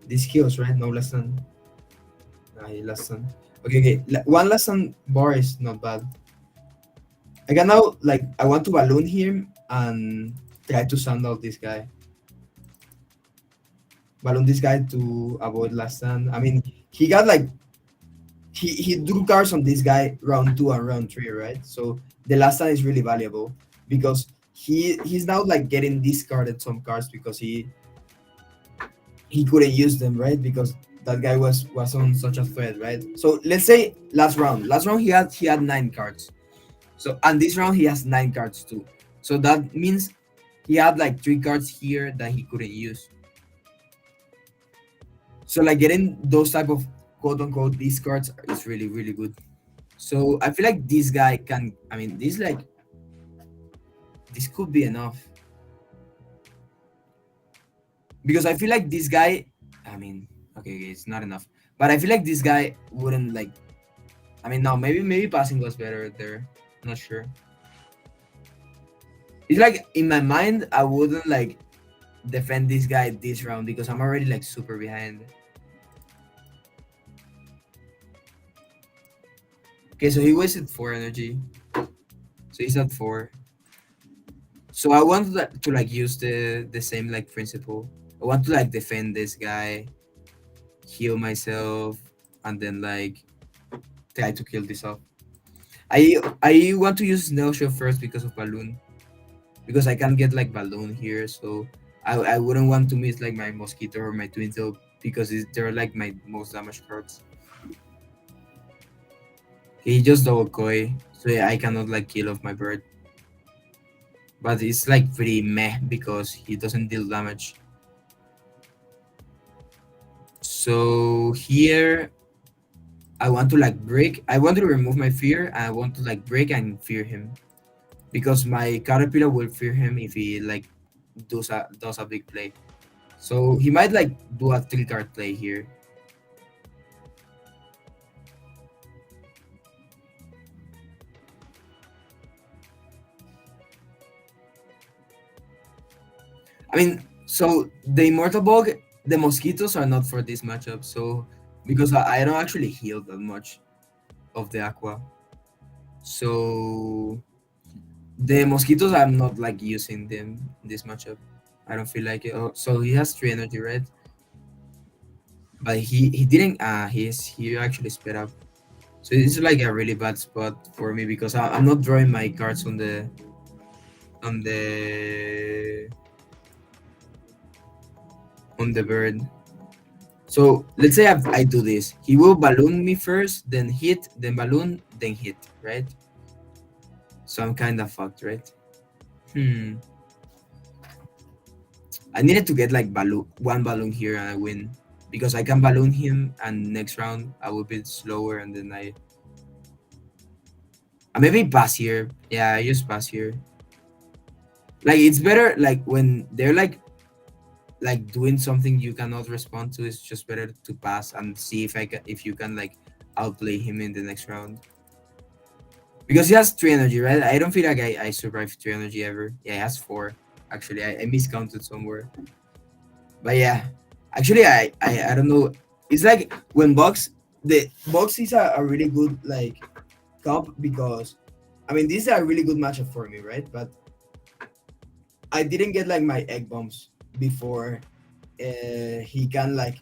These kills, right? No lesson. Nah, he lesson. Okay. One lesson bar is not bad. I can now like I want to balloon him and try to sand out this guy. Balloon this guy to avoid last stand. I mean, he got like he drew cards on this guy round 2 and round 3, right? So the last stand is really valuable because he's now like getting discarded some cards because he couldn't use them, right? Because that guy was on such a threat, right? So let's say last round. Last round he had 9 cards. So and this round he has 9 cards too. So that means he had like 3 cards here that he couldn't use. So like getting those type of quote unquote these cards is really really good. So I feel like this guy can. I mean, this could be enough because I feel like this guy. I mean, okay, it's not enough, but I feel like this guy wouldn't like. I mean, no, maybe passing was better there. Not sure. It's like in my mind, I wouldn't like defend this guy this round because I'm already like super behind. Okay, so he wasted 4 energy, so he's at 4. So I want to like use the same like principle. I want to like defend this guy, heal myself, and then like try to kill this off. I want to use snail shell first because of balloon, because I can get like balloon here. So I wouldn't want to miss like my mosquito or my twin tail because they're like my most damaged cards. He just double koi, so yeah, I cannot like kill off my bird. But it's like pretty meh because he doesn't deal damage. So here I want to like break. I want to remove my fear. I want to like break and fear him because my caterpillar will fear him if he like does a big play. So he might like do a 3 card play here. I mean, so the immortal bug, the mosquitoes are not for this matchup. So because I don't actually heal that much of the aqua. So the mosquitoes, I'm not like using them in this matchup. I don't feel like it. Oh, so he has 3 energy, right? But he didn't. He actually sped up. So this is like a really bad spot for me because I'm not drawing my cards on the on the bird. So let's say I do this. He will balloon me first, then hit, then balloon, then hit, right? So I'm kind of fucked, right? Hmm. I needed to get like one balloon here and I win because I can balloon him and next round I will be slower and then I maybe pass here. Yeah, I just pass here. Like it's better like when they're like doing something you cannot respond to. It's just better to pass and see if you can like outplay him in the next round because he has 3 energy, right? I don't feel like I survived 3 energy ever. Yeah, he has 4. Actually, I miscounted somewhere. But yeah, actually, I don't know. It's like when the box is a really good like comp because I mean this is a really good matchup for me, right? But I didn't get like my egg bombs before he can like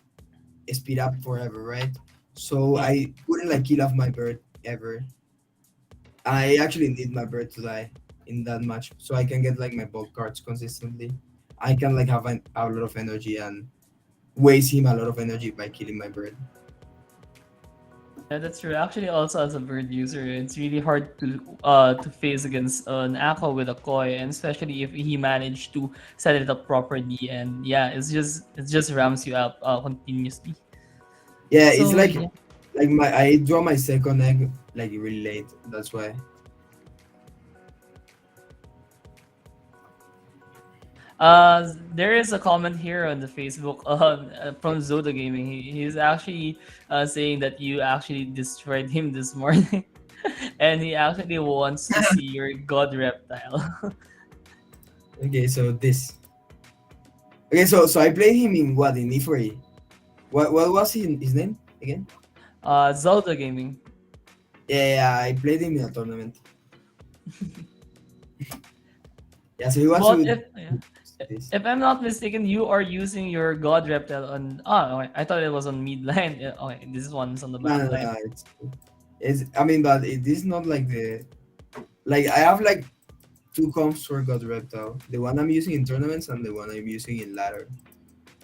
speed up forever, right? So Yeah. I wouldn't like kill off my bird ever. I actually need my bird to die in that match so I can get like my bulk cards consistently. I can like have a lot of energy and waste him a lot of energy by killing my bird. Yeah, that's true. Actually, also as a bird user, it's really hard to face against an Aqua with a Koi, and especially if he managed to set it up properly. And yeah, it just ramps you up continuously. Yeah, it's So yeah. like my I draw my second egg like really late. That's why. There is a comment here on the Facebook from Zoda Gaming. He's actually saying that you actually destroyed him this morning, and he actually wants to see your god reptile. Okay, so this. Okay, so I played him in what in E4E. What was his name again? Zelda Gaming. Yeah, I played him in a tournament. Yeah, so he wants But to if yeah, do this. if I'm not mistaken, you are using your god reptile on. Oh, okay. I thought it was on mid line. Okay, this one's on the No, back no, line. no, it's I mean, but this is not like the like I have like 2 comps for God Reptile. The one I'm using in tournaments and the one I'm using in ladder.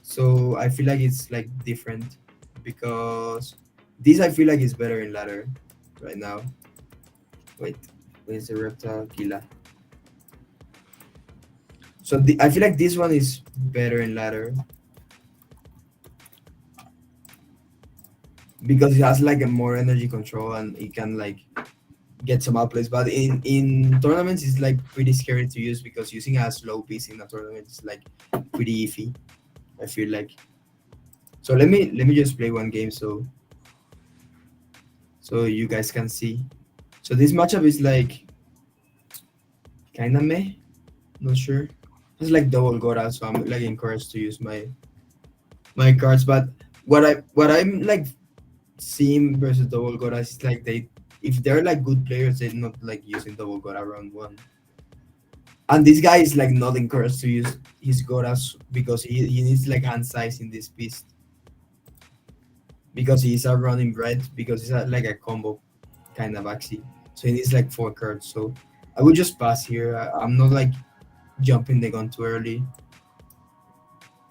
So I feel like it's like different. because this I feel like is better in ladder right now. Wait, where's the reptile Gila? So I feel like this one is better in ladder because it has like a more energy control and it can like get some outplays. But in tournaments, it's like pretty scary to use because using a slow piece in a tournament is like pretty iffy. I feel like. So let me just play one game so you guys can see. So this matchup is like kind of meh, not sure. It's like double Gora, so I'm like encouraged to use my cards. But what I'm like seeing versus double Gora is like they if they're like good players, they're not like using double Gora round one. And this guy is like not encouraged to use his Goras because he needs like hand size in this piece because he's a running red because it's like a combo kind of axie. So he needs like 4 cards. So I would just pass here. I'm not like jumping the gun too early.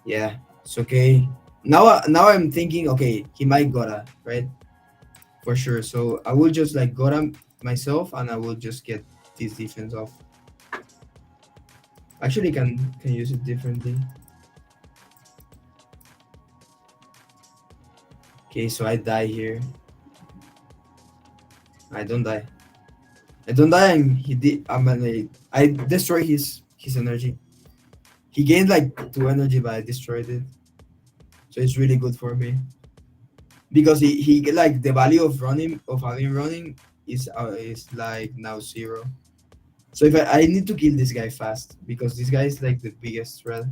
Yeah, it's okay. Now I'm thinking, okay, he might Gora, right? For sure. So I will just like Gora myself and I will just get this defense off. Actually can use it differently. Okay, so I die here. I don't die. I don't die and he did I destroy his energy. He gained like 2 energy but I destroyed it. So it's really good for me. Because he like the value of running of having running is like now 0. So if I need to kill this guy fast because this guy is like the biggest threat.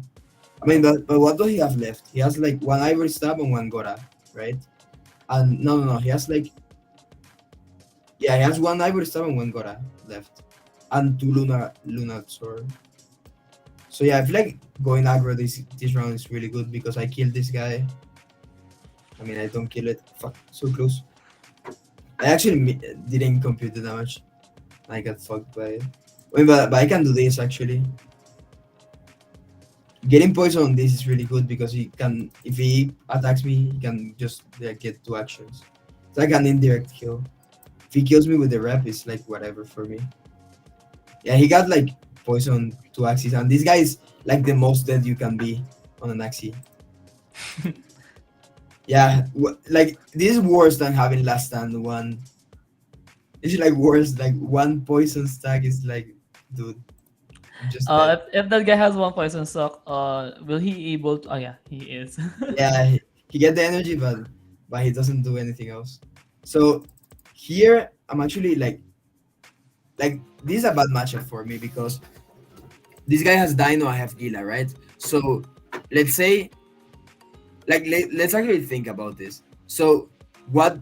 I mean, but what does he have left? He has like 1 Ivory Stab and 1 Gora, right? And no, he has like yeah, he has 1 Ivory Stab and 1 Gora left, and 2 Luna Sword. So yeah, I feel like going aggro this round is really good because I killed this guy. I mean, I don't kill it. Fuck, so close. I actually didn't compute the damage. I got fucked by it. Wait, but I can do this actually. Getting poison on this is really good because he can, if he attacks me, he can just get 2 actions. It's like an indirect kill. If he kills me with the rep, it's like whatever for me. Yeah, he got like poison 2 axes, and this guy is like the most dead you can be on an axie. Yeah, like this is worse than having last stand one. It's like worse. Like 1 poison stack is like, dude, I'm just dead. If that guy has one poison stock, will he able to? Oh yeah, he is. Yeah, he get the energy, but he doesn't do anything else. So here I'm actually like this is a bad matchup for me because this guy has Dino, I have Gila, right? So let's say let's actually think about this. So what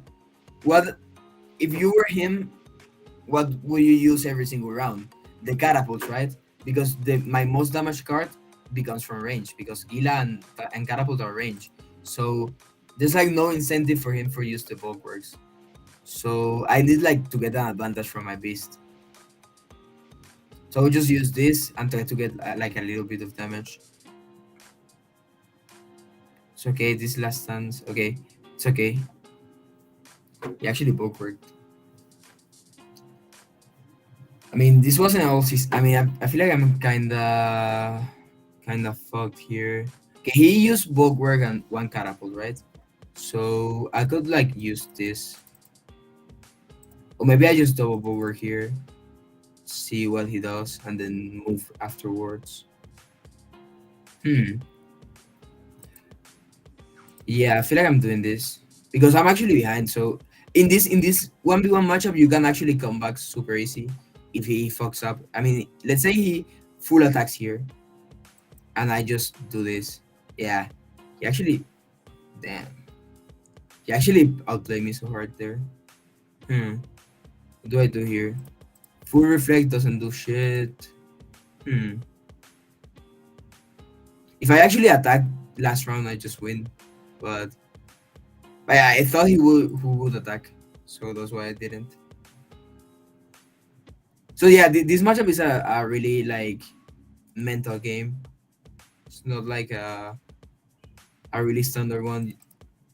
what if you were him? What would you use every single round? The catapults, right? Because my most damage card becomes from range because Gila and catapult are range. So there's like no incentive for him for use the bulkworks. So I need like to get an advantage from my beast. So I'll just use this and try to get like a little bit of damage. It's okay. This last stands. Okay, it's okay. He actually bulkworked. I mean, this wasn't all. I mean, I feel like I'm kind of fucked here. Okay, he used bulkwork and 1 catapult, right? So I could like use this, or maybe I just double bulwark here, see what he does, and then move afterwards. Yeah, I feel like I'm doing this because I'm actually behind. So in this 1v1 matchup, you can actually come back super easy if he fucks up. I mean, let's say he full attacks here, and I just do this. Yeah, he actually, damn, he actually outplayed me so hard there. What do I do here? Full reflect doesn't do shit. If I actually attack last round, I just win. But yeah, I thought he would attack, so that's why I didn't. So yeah, this matchup is a really like mental game. It's not like a really standard one.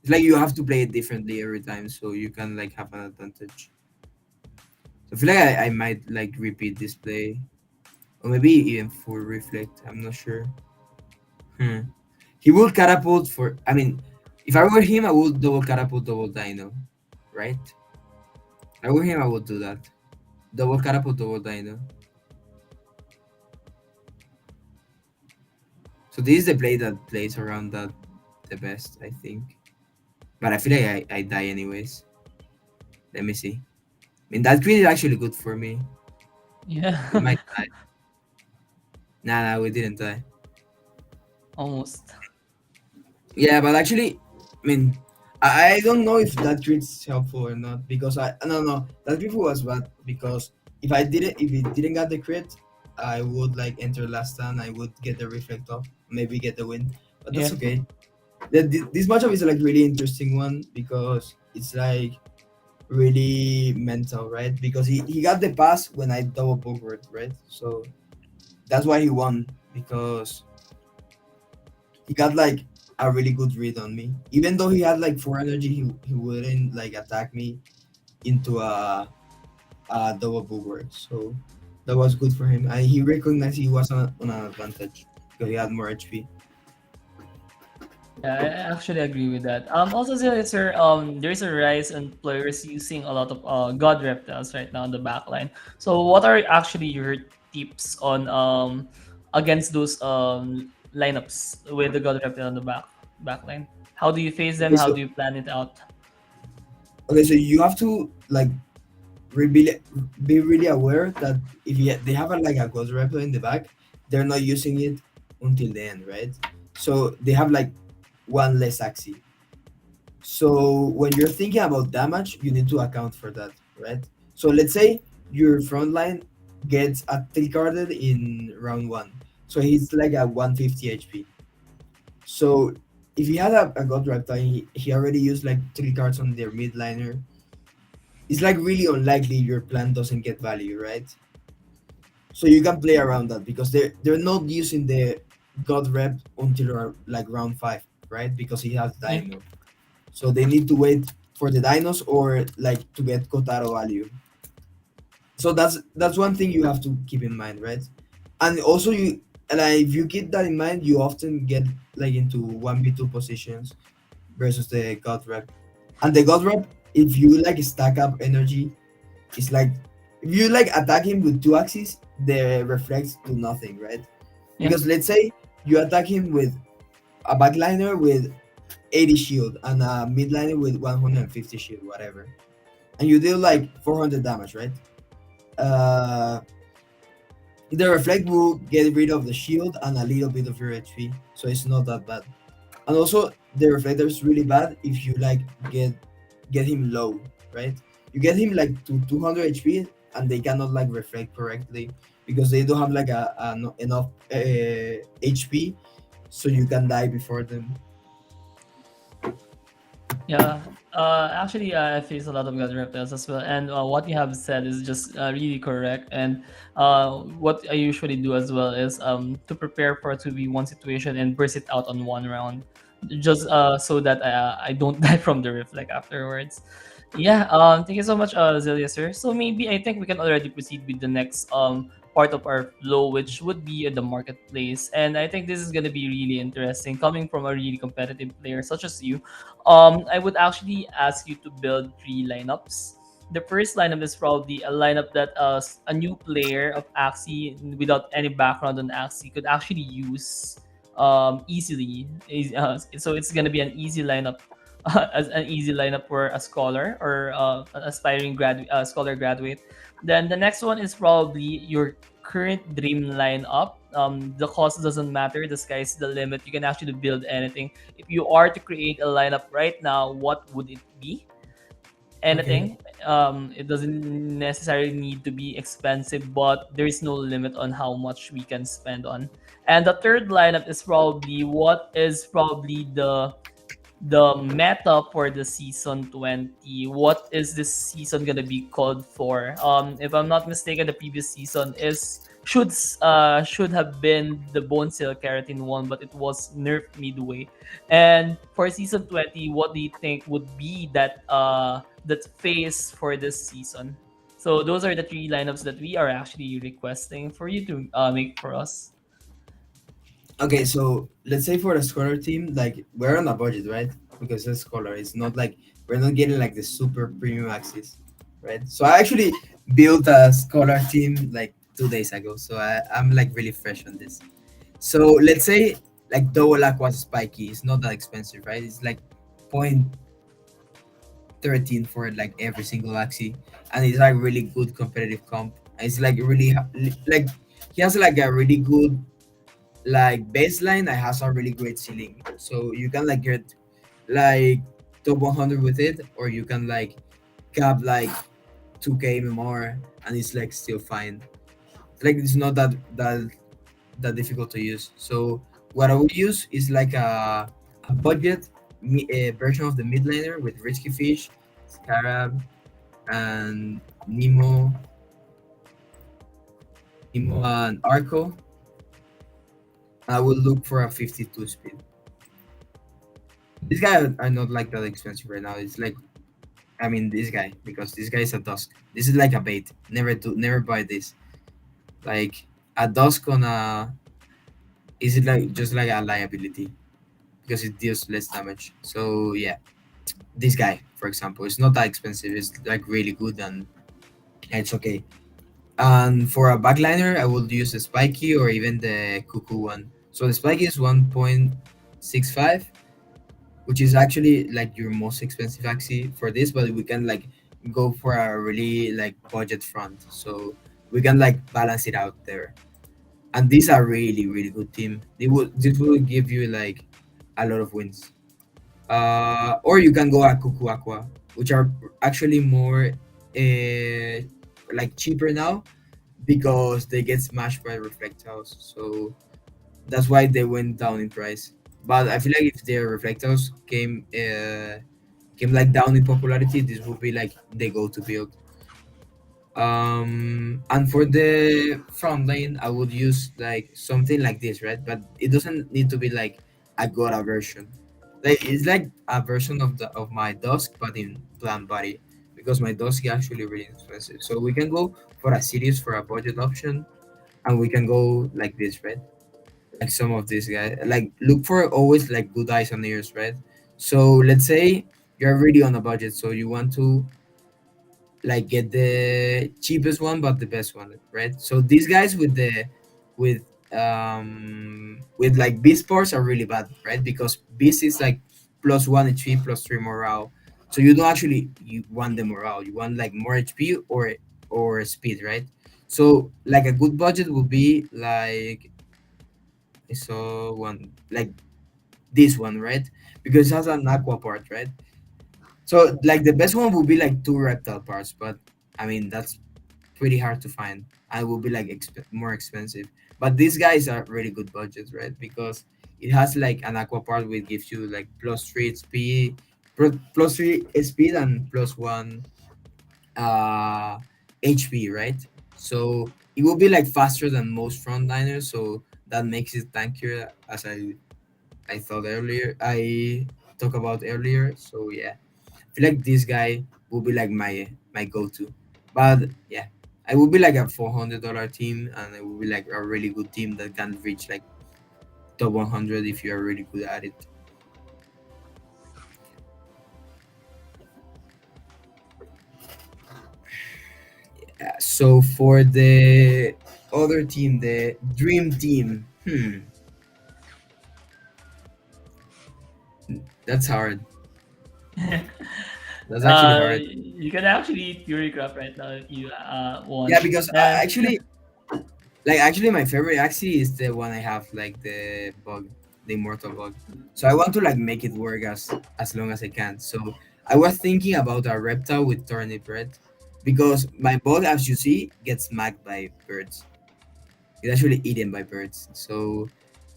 It's like you have to play it differently every time, so you can like have an advantage. So I feel like I might like repeat this play, or maybe even full reflect. I'm not sure. Hmm. He will catapult for. I mean, if I were him, I would double catapult, double dino, right? If I were him, I would do that. Double catapult, double dino. So this is the play that plays around that the best, I think. But I feel like I die anyways. Let me see. I mean, that queen is actually good for me. We Yeah. might die. Nah, we didn't die. Almost. Yeah, but actually, I mean, I don't know if that crit's helpful or not because I no no that crit was bad because if it didn't get the crit, I would like enter last turn. I would get the reflect off, maybe get the win, but Yeah. that's okay. This matchup is like really interesting one because it's like really mental, right? Because he got the pass when I double bookward, right? So that's why he won because he got like a really good read on me. Even though he had like 4 energy, he wouldn't like attack me into a double bookward. So that was good for him. And he recognized he was on an advantage because he had more HP. Yeah, I actually agree with that. Also, sir, there's a rise in players using a lot of god reptiles right now in the backline. So, what are actually your tips on against those lineups with the god reptile on the backline? How do you face them? Okay, How so do you plan it out? you have to like really be really aware that if they have like a ghost reptile in the back, they're not using it until the end, right? So they have like one less axie. So when you're thinking about damage, you need to account for that, right? So let's say your front line gets a three carded in round one. So he's like a 150 HP. So if he had a god reptile, he already used like three cards on their mid liner. It's like really unlikely your plan doesn't get value, right? So you can play around that because they're not using the god rep until like round five, right? Because he has Yeah. dino. So they need to wait for the dinos or like to get Kotaro value. So that's one thing you have to keep in mind, right? And also you like if you keep that in mind, you often get like into 1v2 positions versus the god rep. And the god rep, if you like stack up energy, it's like if you like attack him with two axes, the reflects do nothing, right? Yeah. Because let's say you attack him with a backliner with 80 shield and a midliner with 150 shield, whatever. And you deal like 400 damage, right? Uh, the reflect will get rid of the shield and a little bit of your HP, so it's not that bad. And also, the reflector is really bad if you like get him low, right? You get him like to 200 HP and they cannot like reflect correctly because they don't have like enough HP, so you can die before them. Yeah, actually, I face a lot of god reptiles as well, and what you have said is just really correct. And what I usually do as well is to prepare for a 2v1 situation and burst it out on one round, just so that I don't die from the reflect afterwards. Yeah, thank you so much, Zeliaser. So maybe I think we can already proceed with the next part of our flow, which would be the marketplace. And I think this is gonna be really interesting, coming from a really competitive player such as you. I would actually ask you to build three lineups. The first lineup is probably a lineup that a new player of Axie without any background on Axie could actually use easily. So it's gonna be an easy lineup, as an easy lineup for a scholar or an aspiring scholar graduate. Then the next one is probably your current dream lineup. The cost doesn't matter. The sky's the limit. You can actually build anything. If you are to create a lineup right now, what would it be? Okay. Anything. It doesn't necessarily need to be expensive, but there is no limit on how much we can spend on. And the third lineup is probably what is probably the meta for the season 20. What is this season gonna be called for? If I'm not mistaken, the previous season is should have been the bone cell keratin one, but it was nerfed midway. And for season 20, what do you think would be that phase for this season? So those are the three lineups that we are actually requesting for you to make for us. Okay, so let's say for the scholar team, like we're on a budget, right? Because it's scholar, it's not like we're not getting like the super premium access, right? So I actually built a scholar team like 2 days ago, so I'm like really fresh on this. So let's say like double aqua spiky is not that expensive, right? It's like point 13 for like every single axie, and it's like really good competitive comp. And it's like really like he has like a really good like baseline that has a really great ceiling. So you can like get like top 100 with it, or you can like cap like 2k more, and it's like still fine. Like it's not that difficult to use. So what I would use is like a budget version of the mid laner with Risky Fish, Scarab, and Nemo and Arco. I would look for a 52 speed. These guys are not like that expensive right now. It's like, I mean, this guy, because this guy is a Dusk. This is like a bait. Never buy this. Like a Dusk on a is it like just like a liability because it deals less damage. So yeah, this guy, for example, is not that expensive. It's like really good and it's okay. And for a backliner, I would use the spiky or even the cuckoo one. So the spiky is 1.65, which is actually like your most expensive axie for this, but we can like go for a really like budget front. So we can like balance it out there. And these are really good team. This will give you like a lot of wins. Or you can go at Cuckoo Aqua, which are actually more like cheaper now because they get smashed by Reflectiles. So that's why they went down in price. But I feel like if their Reflectiles came like down in popularity, this would be like the go-to build. And for the front lane, I would use like something like this, right? But it doesn't need to be like a Gora version. Like it's like a version of the of my Dusk, but in plant body, because my Dusk is actually really expensive. So we can go for a series for a budget option, and we can go like this, right? Like some of these guys, like look for always like good eyes and ears, right? So let's say you're really on a budget, so you want to like get the cheapest one but the best one, right? So these guys with with like beast spores are really bad, right? Because beast is like plus 1 HP plus 3 morale. So you don't actually you want the morale, you want like more HP or speed, right? So like a good budget would be like I saw one like this one, right? Because it has an aqua part, right? So like the best one would be like two reptile parts, but I mean that's pretty hard to find. I will be like more expensive. But these guys are really good budgets, right? Because it has like an aqua part which gives you like plus three speed, plus three speed and plus one uh HP, right? So it will be like faster than most frontliners, so that makes it tankier as I thought earlier. I talked about earlier. So yeah. I feel like this guy will be like my go-to. But yeah, I will be like a $400 team, and it will be like a really good team that can reach like top 100 if you are really good at it. So for the other team, the dream team, that's hard. That's actually hard. You can actually eat Fury Craft right now if you Yeah, want. because And actually my favorite actually is the one I have, like the bug, the immortal bug. So I want to like make it work as long as I can. So I was thinking about a reptile with turnip red, because my bug, as you see, gets smacked by birds. It's actually eaten by birds. So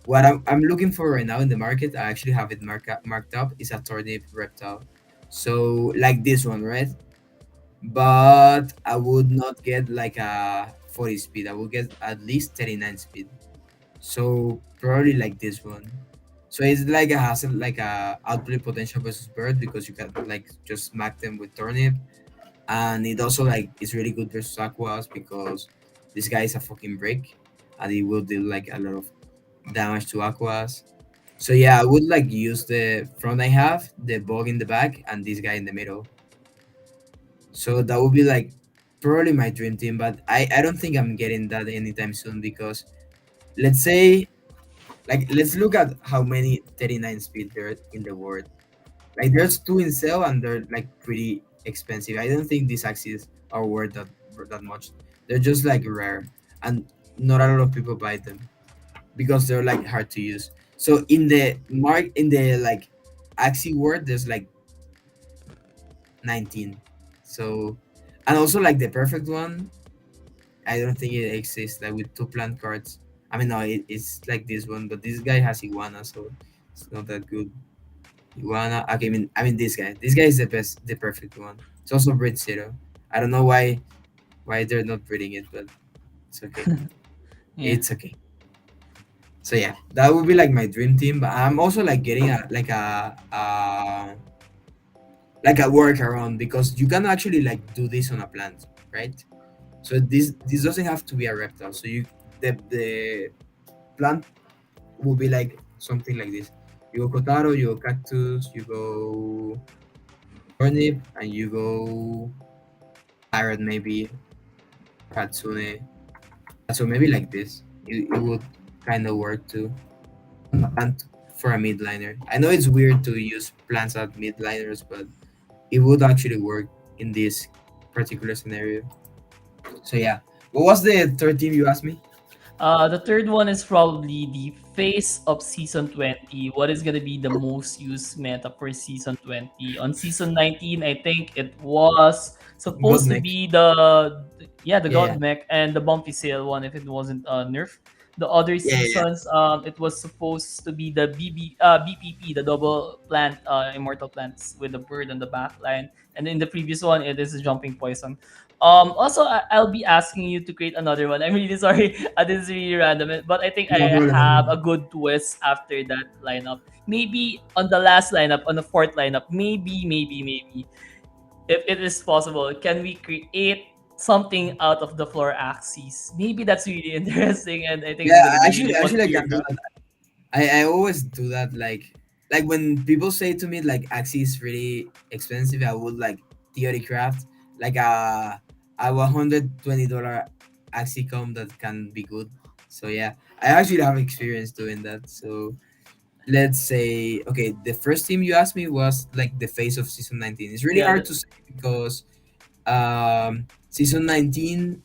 what I'm looking for right now in the market, I actually have it marked up, is a turnip reptile. So like this one, right? But I would not get like a 40 speed. I will get at least 39 speed. So probably like this one. So it's like a has like a outplay potential versus bird because you can like just smack them with turnip, and it also like is really good versus aquas because this guy is a fucking brick, and it will do like a lot of damage to aquas. So yeah, I would like use the front I have, the bug in the back, and this guy in the middle. So that would be like probably my dream team, but I don't think I'm getting that anytime soon because let's say like let's look at how many 39 speed there in the world. Like there's two in sale and they're like pretty expensive. I don't think these axes are worth that much. They're just like rare and not a lot of people buy them because they're like hard to use. So in the like axie world there's like 19. So and also like the perfect one, I don't think it exists like with two plant cards. I mean no, it's like this one, but this guy has iguana, so it's not that good. Iguana. Okay, I mean this guy. This guy is the best, the perfect one. It's also breed zero. I don't know why they're not breeding it, but it's okay. Yeah. It's okay. So yeah, that would be like my dream team. But I'm also like getting a like a workaround because you can actually like do this on a plant, right? So this doesn't have to be a reptile. So the plant will be like something like this. You go Kotaro, you go cactus, you go turnip, and you go parrot maybe Hatsune. So maybe like this. It would kind of work too. And for a midliner. I know it's weird to use plants as midliners, but it would actually work in this particular scenario. So yeah. What was the third team you asked me? The third one is probably the face of season 20. What is gonna be the most used meta for season 20? On season 19, I think it was supposed to Godmech. be the Yeah, yeah. God Mech and the Bumpy Sail one if it wasn't nerf. The other Yeah, yeah, yeah. seasons, it was supposed to be the BPP, the double plant, immortal plants with the bird on the back line. And in the previous one, it is jumping poison. Also, I'll be asking you to create another one. I'm really sorry. This is really random, but I think No I problem, no have a problem. good twist after that lineup. Maybe on the last lineup, on the fourth lineup, maybe, if it is possible, can we create something out of the floor axis? Maybe that's really interesting, and I think it's Yeah, gonna be really fun actually to I your can do craft. that. I always do that like when people say to me like Axie is really expensive, I would like theory craft like a $120 Axie comb that can be good. So yeah, I actually have experience doing that. So let's say okay, the first team you asked me was like the face of season 19. It's really Yeah. hard to say because season 19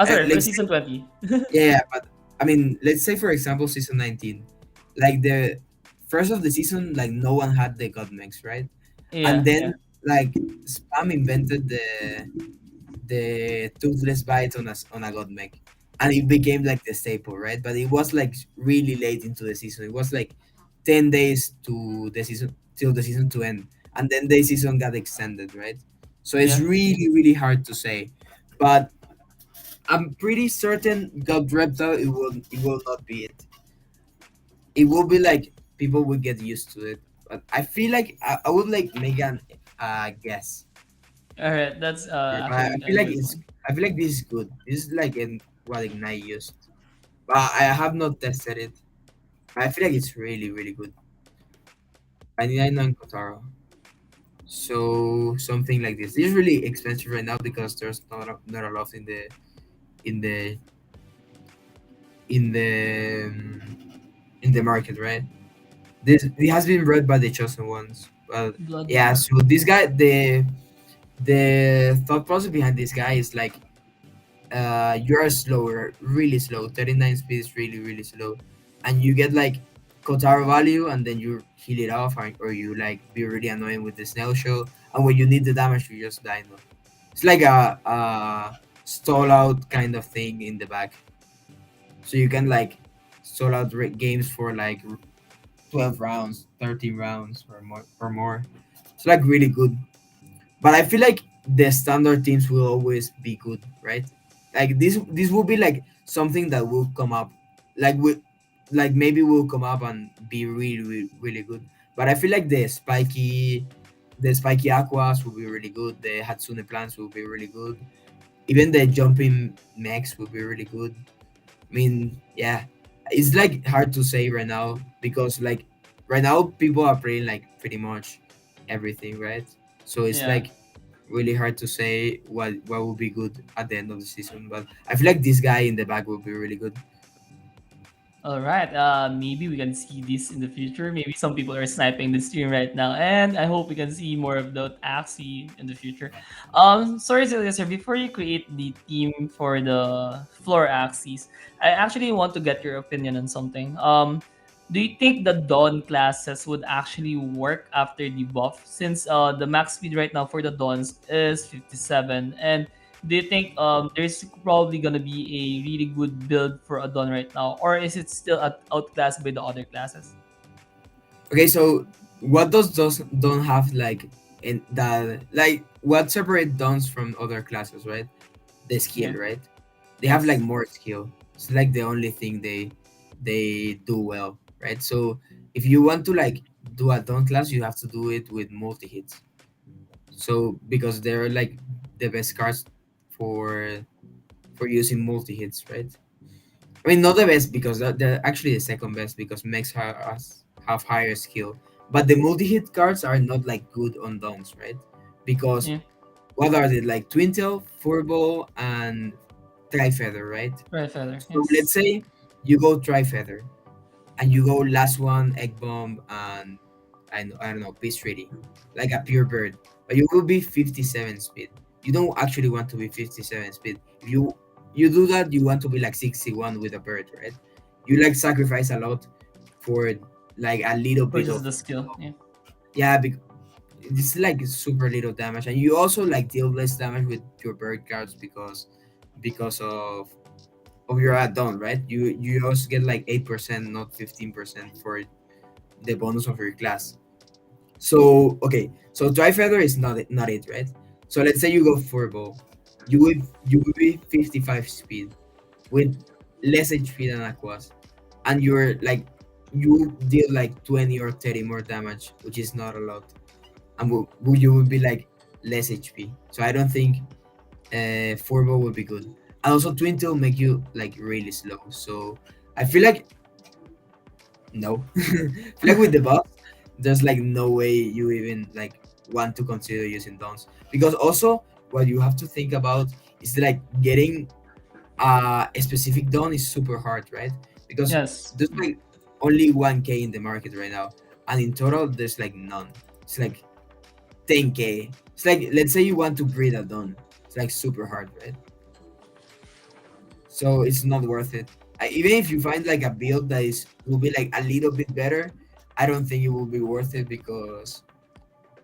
Sorry for like season 20. yeah, but I mean, let's say for example, season 19, like the first of the season, like no one had the God mix, right? And Yeah. then like Spam invented the toothless bite on a God mech, and it became like the staple, right? But it was like really late into the season. It was like 10 days to the season till the season to end, and then the season got extended, right? So it's Yeah. really hard to say, but I'm pretty certain God Reptile it will not be it. It will be like people will get used to it. But I feel like I would like make an guess. All right. That's But actually a good one. I feel like this is good. This is like what Ignite used. But I have not tested it. I feel like it's really good. I need on Kotaro. So something like this. This is really expensive right now because there's not a lot in the in the in the market, right? This it has been read by the chosen ones. Well, Blood. yeah. So this guy, the thought process behind this guy is like, you're slower, really slow. 39 speed is really slow, and you get like Kotaro value, and then you heal it off, or you like be really annoying with the snail shell, and when you need the damage, you just die. No, it's like a stall out kind of thing in the back, so you can like stall out games for like 12 rounds, 13 rounds or more. It's like really good. But I feel like the standard teams will always be good, right? like this will be like something that will come up, like we like maybe will come up and be really really, really good. But I feel like the spiky aquas will be really good, the hatsune plants will be really good, even the jumping mechs will be really good. I mean, yeah, it's like hard to say right now because like right now people are playing like pretty much everything, right? So it's Yeah. like really hard to say what will be good at the end of the season. But I feel like this guy in the back will be really good. All right. Maybe we can see this in the future. Maybe some people are sniping the stream right now, and I hope we can see more of the Axie in the future. Sorry, Zeliaser, before you create the team for the floor Axies, I actually want to get your opinion on something. Do you think the Dawn classes would actually work after the buff? Since the max speed right now for the Dawns is 57, and do you think there's probably gonna be a really good build for a Dawn right now, or is it still outclassed by the other classes? Okay, so what does those don't have like in that like what separate dons from other classes, right? The skill, Yeah. right? They have like Yes. more skill. It's like the only thing they do well, right? So if you want to like do a don class, you have to do it with multi hits. So because they're like the best cards for using multi hits, right? I mean, not the best because they're actually the second best because mechs have higher skill, but the multi hit cards are not like good on dons, right? Because Yeah. what are they like? Twin Tail, Furball, and Trifeather, right? Right, feather. So let's Yes. say you go Trifeather and you go last one Egg Bomb and I don't know Peace Treaty, like a pure bird, but you will be 57 speed. You don't actually want to be 57 speed. If you do that, you want to be like 61 with a bird, right? You like sacrifice a lot for like a little For bit just of the skill. Yeah. yeah. It's like super little damage, and you also like deal less damage with your bird cards because of your add-on, right? You also get like 8%, not 15% for the bonus of your class. So okay, so dry feather is not it, right? So let's say you go furball, you would be 55 speed with less HP than Aquas, and you're like you deal like 20 or 30 more damage, which is not a lot, and you would be like less HP. So I don't think furball would be good. And also twin tail make you like really slow. So I feel like no, I feel like with the buff, there's like no way you even like want to consider using dons because also what you have to think about is like getting a specific don is super hard, right? Because Yes. there's like only 1K in the market right now, and in total there's like none. It's like 10K. It's like let's say you want to breed a don, it's like super hard, right? So it's not worth it. Even if you find like a build that is will be like a little bit better, I don't think it will be worth it because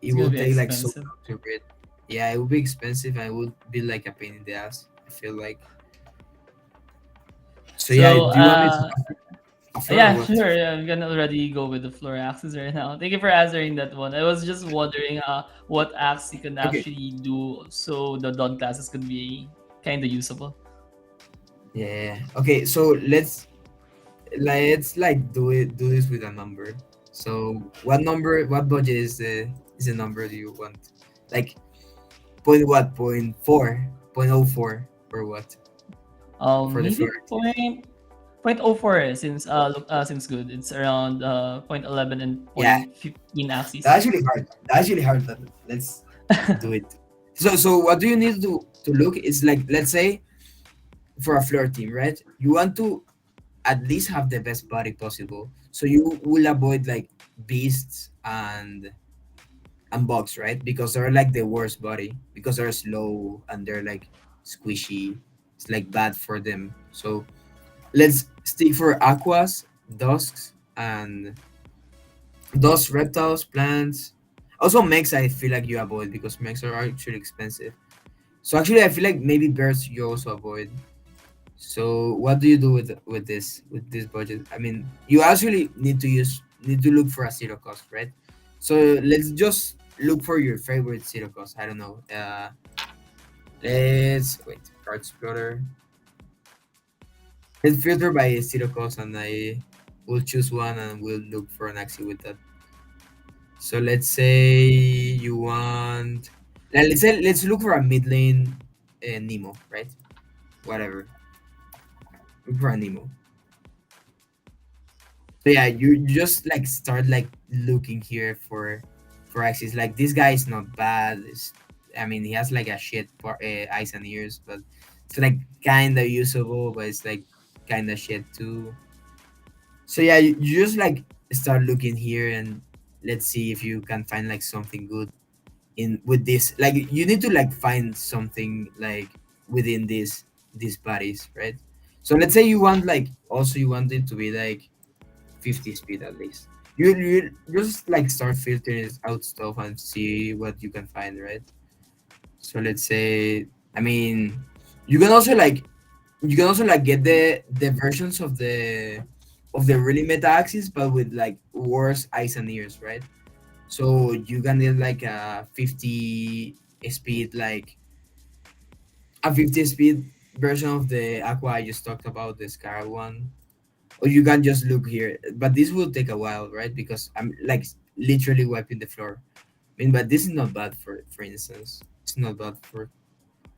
it It's gonna will be take like so expensive. long to breed. Yeah, it would be expensive and it would be like a pain in the ass. I feel like. So yeah, So do you want me to offer or yeah, what? sure. Yeah, I'm gonna already go with the floor axis right now. Thank you for answering that one. I was just wondering what axe you can Okay. actually do so the Dawn classes could be kind of usable. Yeah. Okay. So let's like do this with a number. So what number? What budget is the number do you want? Like point what? Point four? Point oh four or what for the Maybe floor? point oh four seems good. It's around point 11 and Yeah, point 15 axes. that's actually hard. That's actually hard. But let's do it. So what do you need to look? Is like let's say for a floor team, right? You want to at least have the best body possible. So you will avoid like beasts and bugs, right? Because they're like the worst body because they're slow and they're like squishy. It's like bad for them. So let's stick for aquas, dusks, and dust reptiles, plants. Also mechs I feel like you avoid because mechs are actually expensive. So actually I feel like maybe birds you also avoid. So what do you do with this budget? I mean, you actually need to look for a zero cost, right? So let's just look for your favorite zero cost. I don't know. Let's wait. cards filter. Let's filter by zero cost, and I will choose one, and we'll look for an Axie with that. So let's say you want. Let's look for a mid lane Nemo, right? Whatever. Look for a Nemo. So yeah, you just like start like looking here for Axis. Like this guy is not bad. I mean, he has like a shit eyes and ears, but it's like kind of usable, but it's like kind of shit too. So yeah, you just like start looking here, and let's see if you can find like something good in with this. Like you need to like find something like within these bodies, right? So let's say you want like also you want it to be like 50 speed at least. You just like start filtering out stuff and see what you can find, right? So let's say, I mean, you can also like get the versions of the really meta axis, but with like worse eyes and ears, right? So you can get like a 50 speed, like a 50 speed version of the aqua I just talked about, the scar one, or you can just look here. But this will take a while, right? Because I'm like literally wiping the floor. I mean, but this is not bad for instance. It's not bad for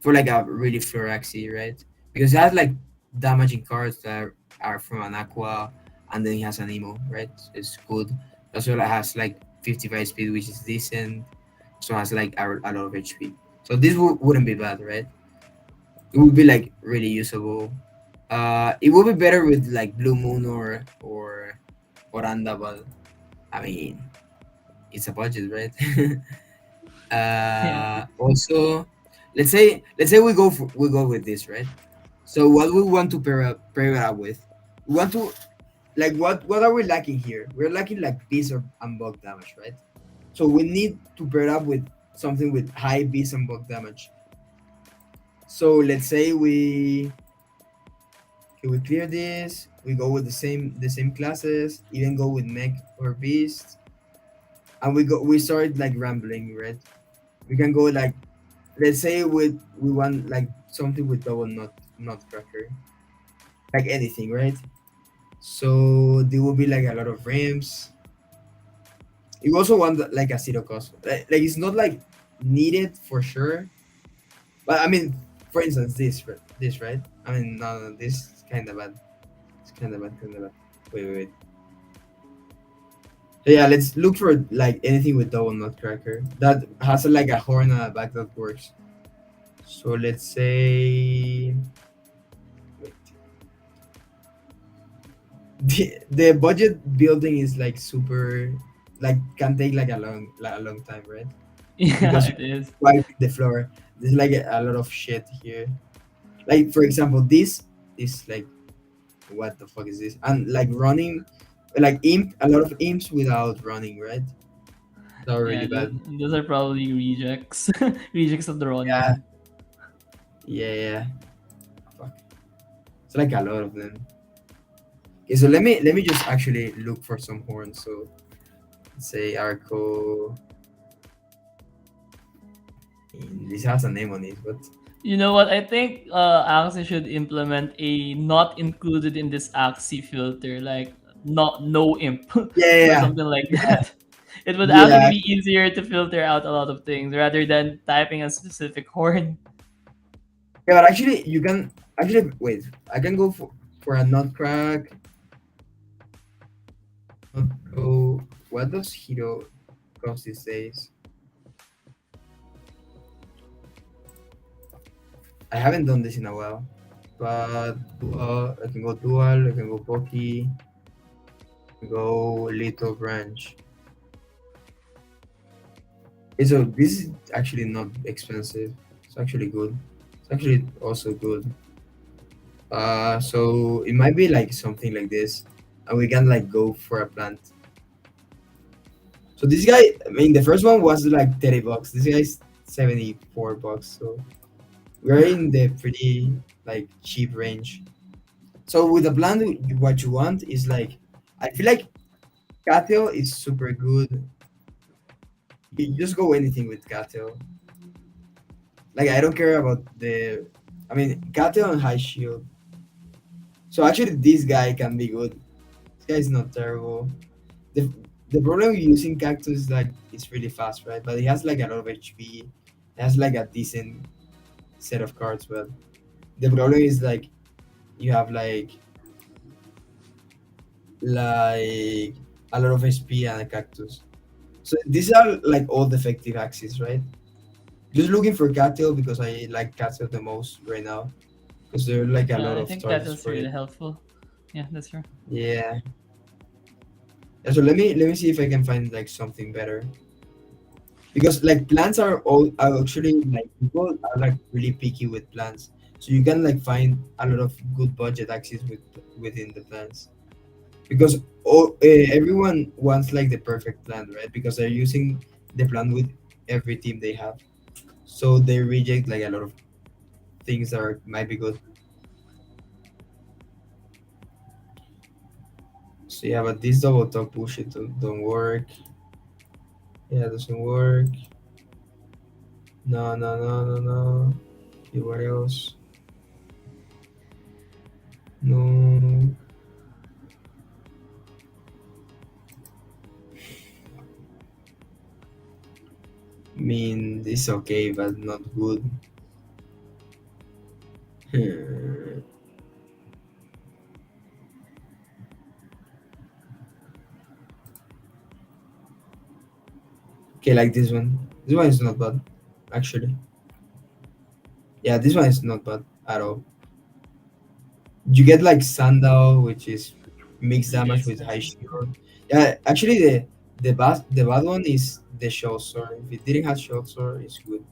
like a really Floraxi, right? Because it has like damaging cards that are from an Aqua, and then he has an Emo, right? So it's good. Also, it has like 55 speed, which is decent. So it has like a lot of HP. So this wouldn't be bad, right? It would be like really usable. It would be better with like Blue Moon or Oranda, but I mean, it's a budget, right? Yeah. Also, let's say we go with this, right? So what we want to pair it up with, we want to like what are we lacking here? We're lacking like beast and bug damage, right? So we need to pair it up with something with high beast and bug damage. So let's say we clear this, we go with the same classes, even go with mech or beast, and we start like rambling, right? We can go like, let's say we want like something with double nutcracker, like anything, right? So there will be like a lot of ramps. You also want like a zero cost, like it's not like needed for sure, but I mean, for instance, this, right? I mean, no, this is kind of bad. It's kind of bad. Wait. So yeah, let's look for like anything with double nutcracker that has like a horn on the back that works. So let's say the budget building is like super, like can take like a long time, right? Yeah, Because you it is. wipe the floor. There's like a lot of shit here. Like for example, this is like, what the fuck is this? And like running, like a lot of imps without running, right? That were Yeah, really bad. those are probably rejects. Rejects of the Yeah, Ronin. yeah. Fuck. It's like a lot of them. Okay, so let me just actually look for some horns. So let's say Arco. This has a name on it, but You know what? I think Axie should implement a not included in this Axie filter, like not no imp or yeah, something like yeah, that. It would actually yeah. be easier to filter out a lot of things rather than typing a specific horn. Yeah, but actually, you can actually wait. I can go for a nutcrack. Not go. What does hero cost these days? I haven't done this in a while, but I can go dual. I can go Poki. Go little branch. Okay, so this is actually not expensive. It's actually good. It's actually also good. So it might be like something like this, and we can like go for a plant. So this guy, I mean, the first one was like $30. This guy's $74. So we're in the pretty like cheap range. So with the plant, what you want is like, I feel like Cathel is super good. You just go anything with Cathel. Like I don't care I mean, Kato and High Shield. So actually, this guy can be good. This guy is not terrible. The the problem with using Cactus is like it's really fast, right? But he has like a lot of HP. He has like a decent set of cards, but the problem is like you have like a lot of HP and a Cactus. So these are like all the effective axes, right? Just looking for Cattail because I like Cattail the most right now because there are like a lot I of think that targets was for really it. helpful. Yeah, that's true. Yeah. Yeah, so let me see if I can find like something better because like plants are actually like people are like really picky with plants, so you can like find a lot of good budget axes within the plants because everyone wants like the perfect plant, right? Because they're using the plant with every team they have, so they reject like a lot of things that might be good. So yeah, but this double top bullshit don't work. Yeah, it doesn't work. No, no, no, no, no. Okay, what else? No. I mean, it's okay, but not good. Hmm. Okay, like this one. This one is not bad, actually. Yeah, this one is not bad at all. You get like Sandal, which is mixed Really damage with high expensive. shield. Yeah, actually, the bad one is the short sword. If it didn't have short sword, it's good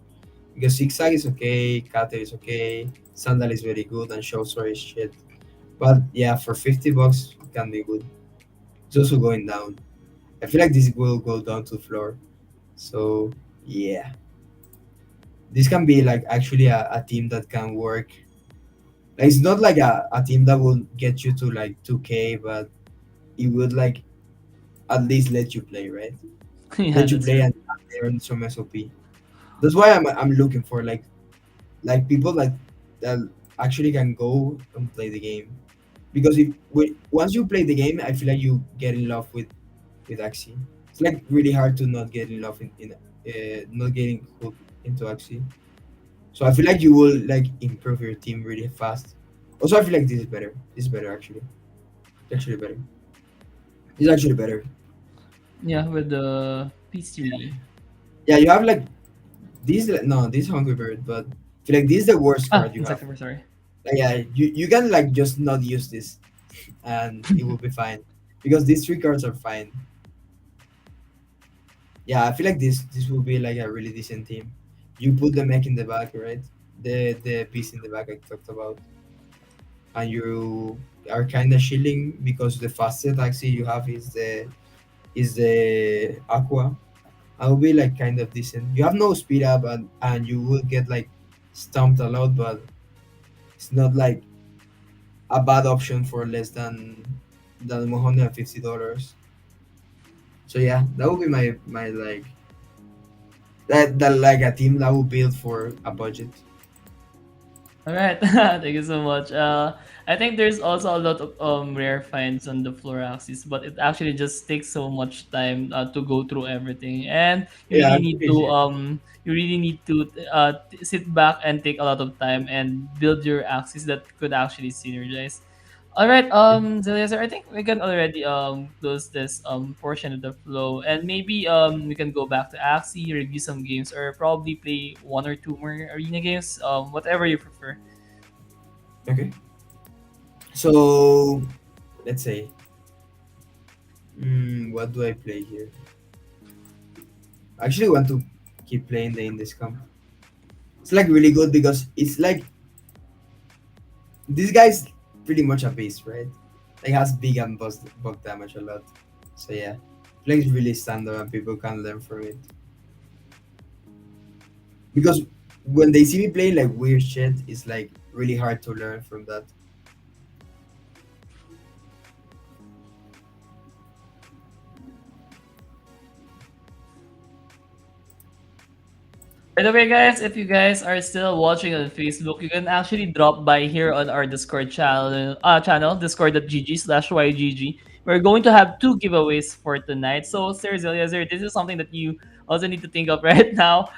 because zigzag is okay, cutter is okay, sandal is very good, and short sword is shit. But yeah, for $50, it can be good. It's also going down. I feel like this will go down to floor. So yeah, this can be like actually a team that can work. Like, it's not like a team that will get you to like 2K, but it would like at least let you play, right? Yeah, Let you that's play true. and earn some SOP. That's why I'm looking for like people that actually can go and play the game. Because once you play the game, I feel like you get in love with Axie. It's like really hard to not get in love in not getting hooked into Axie. So I feel like you will like improve your team really fast. Also, I feel like this is better. This is better actually. It's actually better. It's actually better. Yeah, with the PC. Yeah, you have like this. No, this Hungry Bird, but I feel like this is the worst Ah, card you have. Insectiver, sorry. Like, yeah, you can like just not use this, and it will be fine because these three cards are fine. Yeah, I feel like this will be like a really decent team. You put the mech in the back, right? The piece in the back I talked about, and you are kind of shielding because the fastest taxi you have is the aqua. I will be like kind of decent. You have no speed up and you will get like stumped a lot, but it's not like a bad option for less than $150. So yeah, that would be my like that like a team that will build for a budget. All right, thank you so much. I think there's also a lot of rare finds on the floor axis, but it actually just takes so much time to go through everything, and Yeah, I appreciate it. you really need to sit back and take a lot of time and build your axis that could actually synergize. All right, Zeliaser, I think we can already close this portion of the flow, and maybe we can go back to Axie, review some games, or probably play one or two more arena games, whatever you prefer. Okay. So let's say, what do I play here? I actually want to keep playing the Indes Camp. It's like really good because it's like this guy's pretty much a beast, right? Like has big and bug damage a lot. So yeah, plays really standard and people can learn from it. Because when they see me playing like weird shit, it's like really hard to learn from that. By the way, guys, if you guys are still watching on Facebook, you can actually drop by here on our Discord channel, discord.gg/YGG. We're going to have two giveaways for tonight. So, Sir Zeliazer, this is something that you also need to think of right now.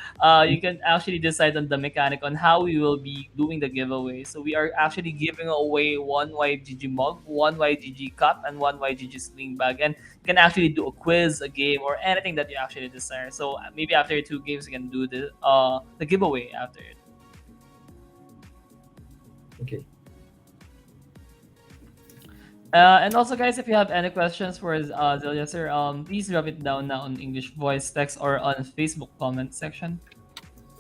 You can actually decide on the mechanic on how we will be doing the giveaway. So, we are actually giving away one YGG mug, one YGG cup, and one YGG sling bag. And you can actually do a quiz, a game, or anything that you actually desire. So maybe after two games, you can do the giveaway after it. Okay. And also, guys, if you have any questions for Zelia sir, please drop it down now on English voice text or on Facebook comment section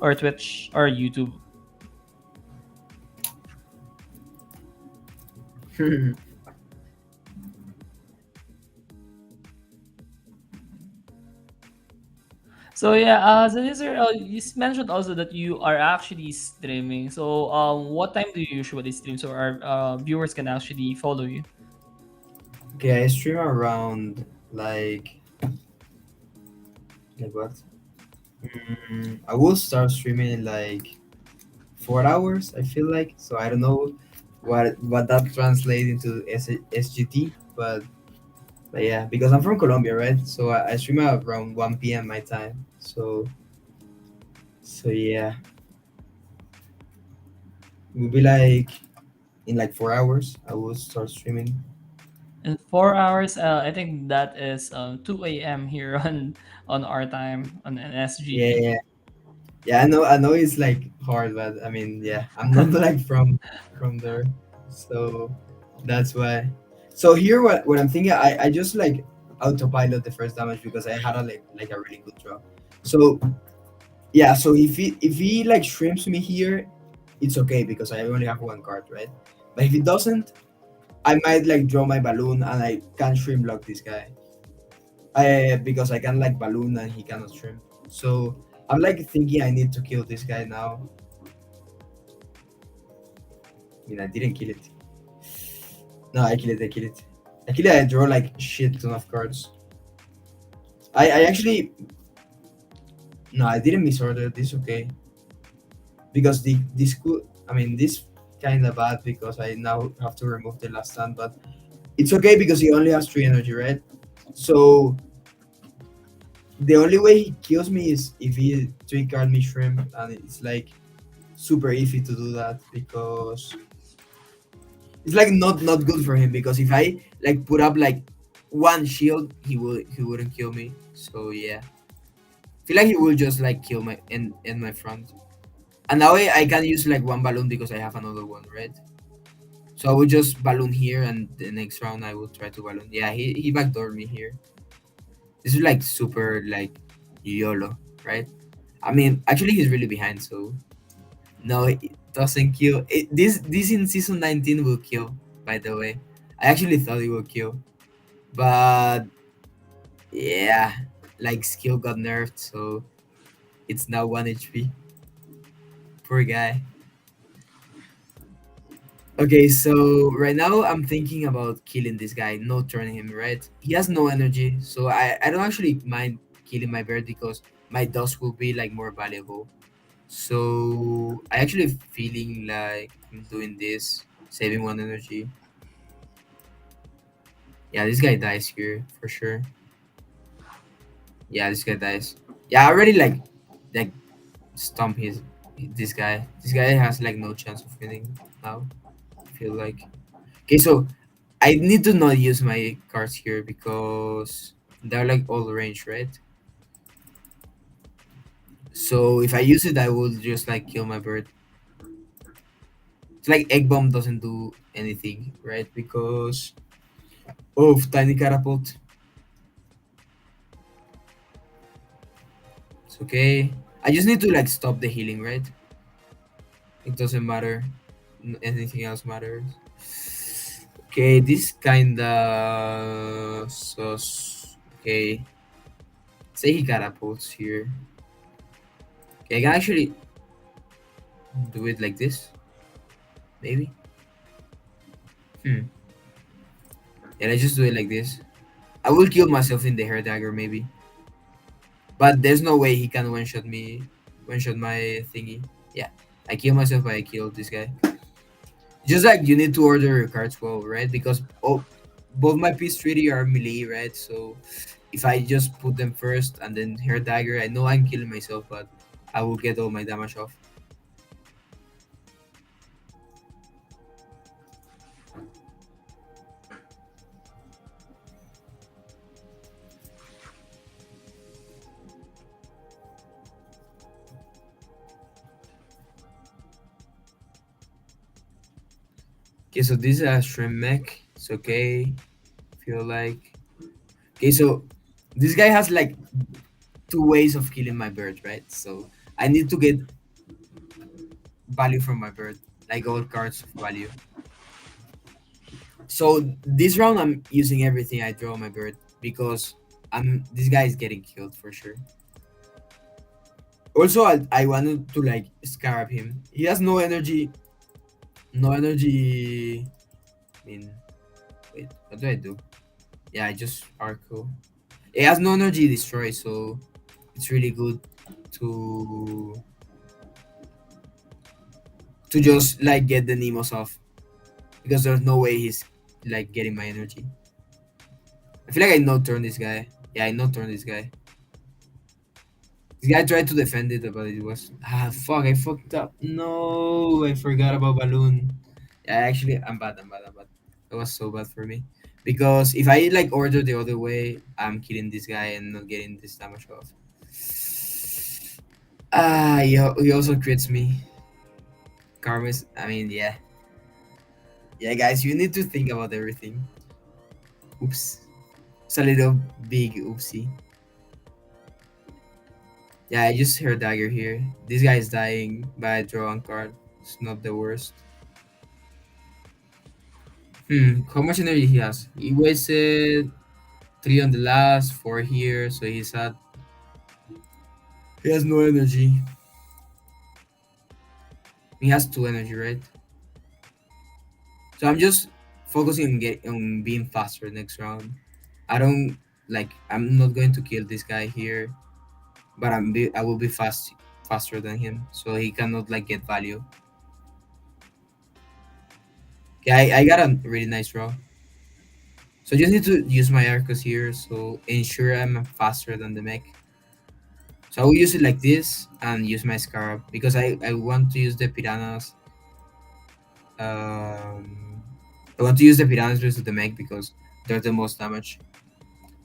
or Twitch or YouTube. So yeah, Zelia sir, you mentioned also that you are actually streaming. So what time do you usually stream so our viewers can actually follow you? Okay, I stream around like what? I will start streaming in like 4 hours. I feel like so. I don't know what that translates into SGT, but yeah, because I'm from Colombia, right? So I stream at around 1 p.m. my time. So yeah, it will be like in like 4 hours. I will start streaming. In 4 hours, I think that is 2 a.m. here on our time on Yeah, SGT. yeah, yeah. I know it's like hard, but I mean, yeah, I'm not like from there, so that's why. So here, what I'm thinking, I just like autopilot the first damage because I had a like a really good draw. So yeah, so if he like shrimps me here, it's okay because I only have one card, right? But if it doesn't, I might like draw my balloon and I can shrimp block this guy. I because I can like balloon and he cannot shrimp. So I'm like thinking I need to kill this guy now. I mean I didn't kill it. No, I kill it, I kill it. I kill it, I draw like shit ton of cards. I actually no, I didn't misorder this okay. Because this could I mean this kinda bad because I now have to remove the last stand, but it's okay because he only has 3 energy, right? So the only way he kills me is if he three card me shrimp, and it's like super easy to do that because it's like not good for him because if I like put up like one shield, he wouldn't kill me. So yeah, feel like he will just like kill my in my front. And now I can use like one balloon because I have another one, right? So I will just balloon here, and the next round I will try to balloon. Yeah, he backdoored me here. This is like super like YOLO, right? I mean, actually he's really behind, so no, it doesn't kill. This in season 19 will kill. By the way, I actually thought it would kill, but yeah, like skill got nerfed, so it's now 1 HP. Poor guy. Okay, so right now I'm thinking about killing this guy, not turning him, right? He has no energy, so I don't actually mind killing my bird because my dust will be like more valuable. So I actually feeling like I'm doing this, saving one energy. Yeah, this guy dies here for sure. Yeah, this guy dies. Yeah, I already like stomp his this guy. This guy has like no chance of winning now. I feel like. Okay, so I need to not use my cards here because they're like all range, right? So if I use it, I will just like kill my bird. It's like egg bomb doesn't do anything, right? Because of tiny catapult. It's okay. I just need to like stop the healing, right? It doesn't matter. Anything else matters. Okay, this kinda sus. Okay, say he catapults here. Okay, I can actually do it like this, maybe. Hmm. Yeah, let's just do it like this. I will kill myself in the hair dagger maybe, but there's no way he can one shot me. one shot my thingy. Yeah, I kill myself, but I killed this guy. Just like you need to order your cards well, right? Because both my piece 3D are melee, right? So if I just put them first and then hair dagger, I know I'm killing myself, but I will get all my damage off. Okay, so this is a shrimp mech. It's okay. Feel like okay. So this guy has like two ways of killing my bird, right? So I need to get value from my bird, like all cards of value. So this round I'm using everything I draw on my bird because I'm this guy is getting killed for sure. Also, I wanted to like scarab him. He has no energy. No energy. I mean, wait, what do I do? Yeah, I just Arco. It has no energy destroy, so it's really good to just like get the Nemos off because there's no way he's like getting my energy. I feel like I no turn this guy. Yeah, I no turn this guy. This guy tried to defend it, but it was fuck. I fucked up. No, I forgot about balloon. Yeah, actually, I'm bad. I'm bad. I'm bad. It was so bad for me because if I like order the other way, I'm killing this guy and not getting this damage off. He also crits me. Karma's. I mean, yeah, yeah, guys. You need to think about everything. Oops, it's a little big oopsie. Yeah, I just heard dagger here. This guy is dying by a draw on card. It's not the worst. How much energy he has? He wasted three on the last, four here, so he has no energy. He has two energy, right? So I'm just focusing on being faster next round. I don't I'm not going to kill this guy here, but I will be faster than him, so he cannot like get value. Okay, I got a really nice draw. So just need to use my arcos here, so ensure I'm faster than the mech. So I will use it like this and use my scarab because I want to use the piranhas. Um, I want to use the piranhas versus the mech because they're the most damage.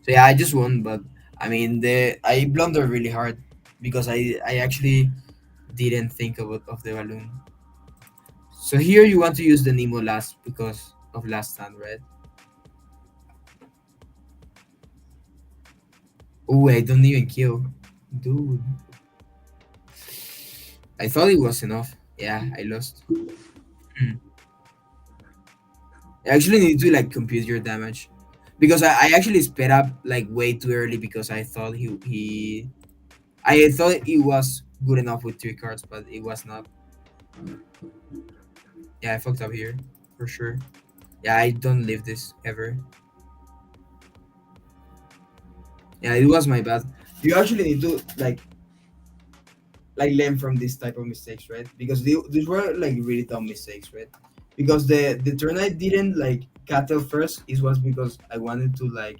So yeah, I just won, but I mean I blundered really hard because I actually didn't think of the balloon. So here you want to use the Nemo last because of last stand, right? Oh, I don't even kill, dude. I thought it was enough. Yeah, I lost. Hmm. I actually need to like compute your damage because I actually sped up like way too early because I thought I thought it was good enough with three cards, but it was not. Yeah, I fucked up here for sure. Yeah, I don't leave this ever. Yeah, it was my bad. You actually need to like learn from this type of mistakes, right? Because these were like really dumb mistakes, right? Because the turn I didn't like cattle first is was because I wanted to like